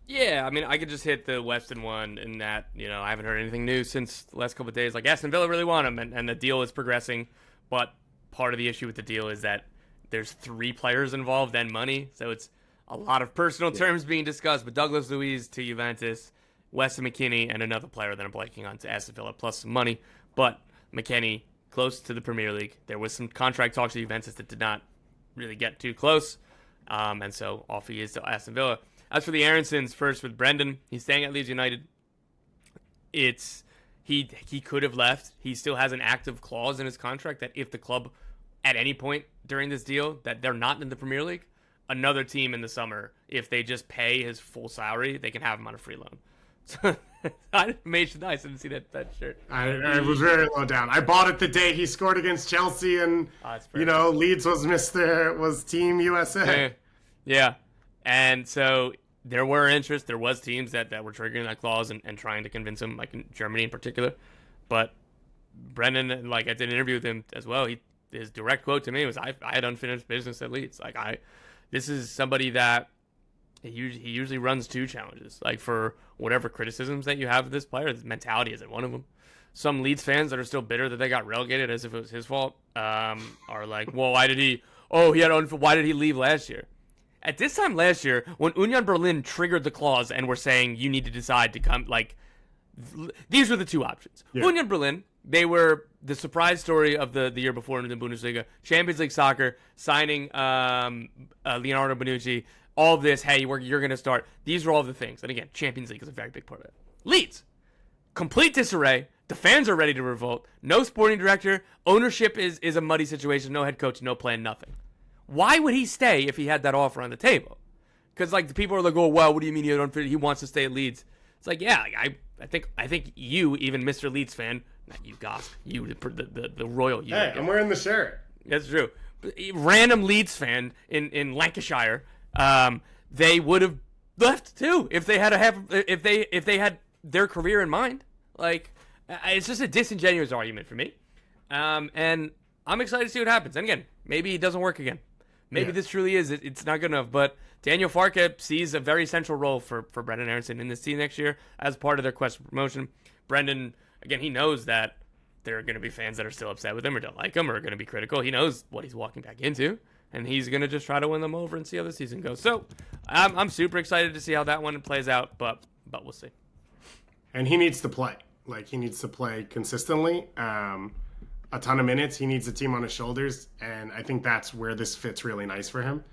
Yeah, I mean, I could just hit the Weston one in that, I haven't heard anything new since the last couple of days. Like, Aston Villa really want him, and the deal is progressing. But part of the issue with the deal is that there's 3 players involved and money. So it's a lot of personal terms being discussed. But Douglas Luiz to Juventus, Weston McKennie, and another player that I'm blanking on to Aston Villa, plus some money. But McKennie, close to the Premier League. There was some contract talks to Juventus that did not really get too close. And so off he is to Aston Villa. As for the Aronsons, first with Brendan, he's staying at Leeds United. He could have left. He still has an active clause in his contract that if the club at any point during this deal that they're not in the Premier League, another team in the summer, if they just pay his full salary, they can have him on a free loan. So I made nice. I didn't see that shirt. I was very low down. I bought it the day he scored against Chelsea, and Leeds was Team USA. Yeah. And so there were interest. There was teams that were triggering that clause and trying to convince him, like in Germany in particular. But Brendan, like I did an interview with him as well. His direct quote to me was, "I had unfinished business at Leeds. This is somebody that he usually runs 2 challenges. Like for whatever criticisms that you have of this player, his mentality isn't one of them. Some Leeds fans that are still bitter that they got relegated as if it was his fault are like, well, why did he leave last year?" At this time last year, when Union Berlin triggered the clause and were saying you need to decide to come, these were the 2 options. Yeah. Union Berlin, they were the surprise story of the year before in the Bundesliga, Champions League soccer, signing Leonardo Bonucci, all of this, hey, you're going to start. These are all the things. And again, Champions League is a very big part of it. Leeds, complete disarray, The fans are ready to revolt. No sporting director. Ownership is a muddy situation. No head coach, no plan, nothing. Why would he stay if he had that offer on the table? Because like the people are like, oh well, what do you mean he wants to stay at Leeds? It's like, yeah, I think you, even Mr. Leeds fan, not you, Goss, you the royal you. Hey, I'm wearing the shirt. That's true. But random Leeds fan in Lancashire, they would have left too if they had if they had their career in mind. Like, it's just a disingenuous argument for me. And I'm excited to see what happens. And again, maybe it doesn't work again. Maybe this truly is. It's not good enough. But Daniel Farke sees a very central role for Brendan Aronson in this team next year as part of their quest for promotion. Brendan, again, he knows that there are going to be fans that are still upset with him or don't like him or are going to be critical. He knows what he's walking back into, and he's going to just try to win them over and see how the season goes. So I'm super excited to see how that one plays out, but we'll see. And he needs to play. Like, he needs to play consistently. A ton of minutes. He needs a team on his shoulders, and I think that's where this fits really nice for him.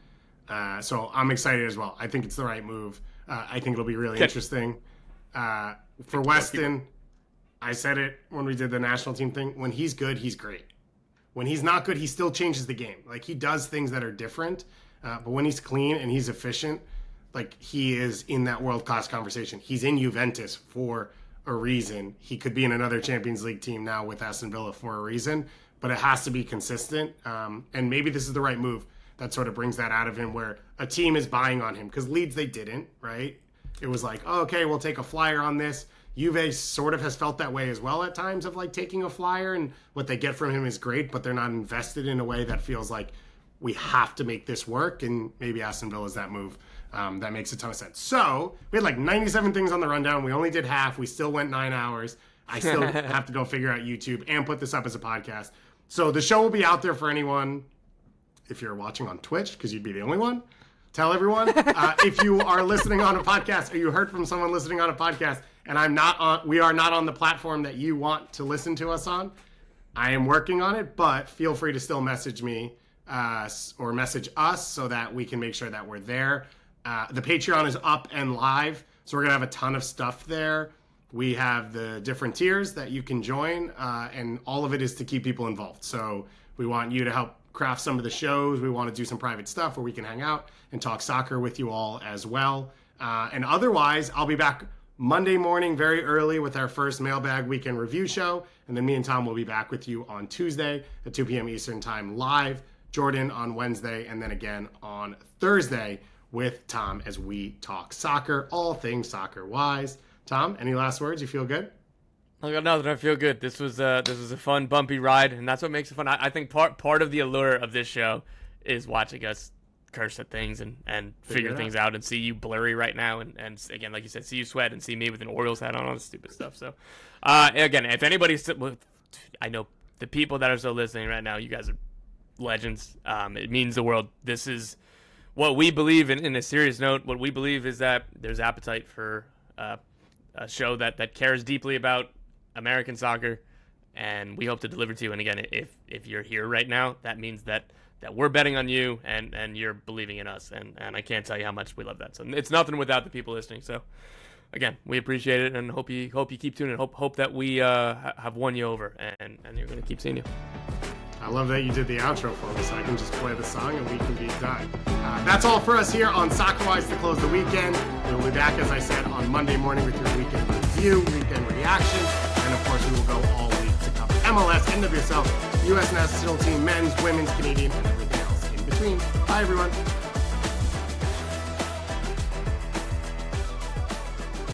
So I'm excited as well. I think it's the right move. I think it'll be really interesting. For Weston, I said it when we did the national team thing. When he's good, he's great. When he's not good, he still changes the game. Like, he does things that are different, but when he's clean and he's efficient, like, he is in that world-class conversation. He's in Juventus for a reason. He could be in another Champions League team now with Aston Villa for a reason, but it has to be consistent. And maybe this is the right move that sort of brings that out of him, where a team is buying on him. Because Leeds, they didn't, right? It was like, oh, okay, we'll take a flyer on this. Juve sort of has felt that way as well at times, of like taking a flyer, and what they get from him is great, but they're not invested in a way that feels like we have to make this work. And maybe Aston Villa is that move. That makes a ton of sense. So we had like 97 things on the rundown. We only did half. We still went 9 hours. I still have to go figure out YouTube and put this up as a podcast. So the show will be out there for anyone. If you're watching on Twitch, because you'd be the only one, tell everyone. If you are listening on a podcast, or you heard from someone listening on a podcast, and we are not on the platform that you want to listen to us on, I am working on it, but feel free to still message me or message us so that we can make sure that we're there. The Patreon is up and live, so we're going to have a ton of stuff there. We have the different tiers that you can join, and all of it is to keep people involved. So we want you to help craft some of the shows. We want to do some private stuff where we can hang out and talk soccer with you all as well. And otherwise, I'll be back Monday morning very early with our first Mailbag Weekend Review show, and then me and Tom will be back with you on Tuesday at 2 p.m. Eastern Time live, Jordan on Wednesday, and then again on Thursday with Tom as we talk soccer, all things Soccerwise. Tom, any last words? You feel good? I got nothing. I feel good. This was a fun, bumpy ride, and that's what makes it fun. I think part of the allure of this show is watching us curse at things and figure things out and see you blurry right now, and again, like you said, see you sweat and see me with an Orioles hat on, all this stupid stuff. So, again, if anybody's, I know the people that are still listening right now, you guys are legends. It means the world. This is what we believe in a serious note. What we believe is that there's appetite for a show that cares deeply about American soccer, and we hope to deliver to you. And again, if you're here right now, that means that we're betting on you and you're believing in us, and I can't tell you how much we love that. So it's nothing without the people listening. So again, we appreciate it, and hope you keep tuning in. Hope that we have won you over, and you're going to keep seeing you. I love that you did the outro for me, so I can just play the song and we can be done. That's all for us here on Soccerwise to close the weekend. We'll be back, as I said, on Monday morning with your weekend review, weekend reaction, and of course we will go all week to cover MLS, NWSL, US national team, men's, women's, Canadian, and everything else in between. Bye, everyone.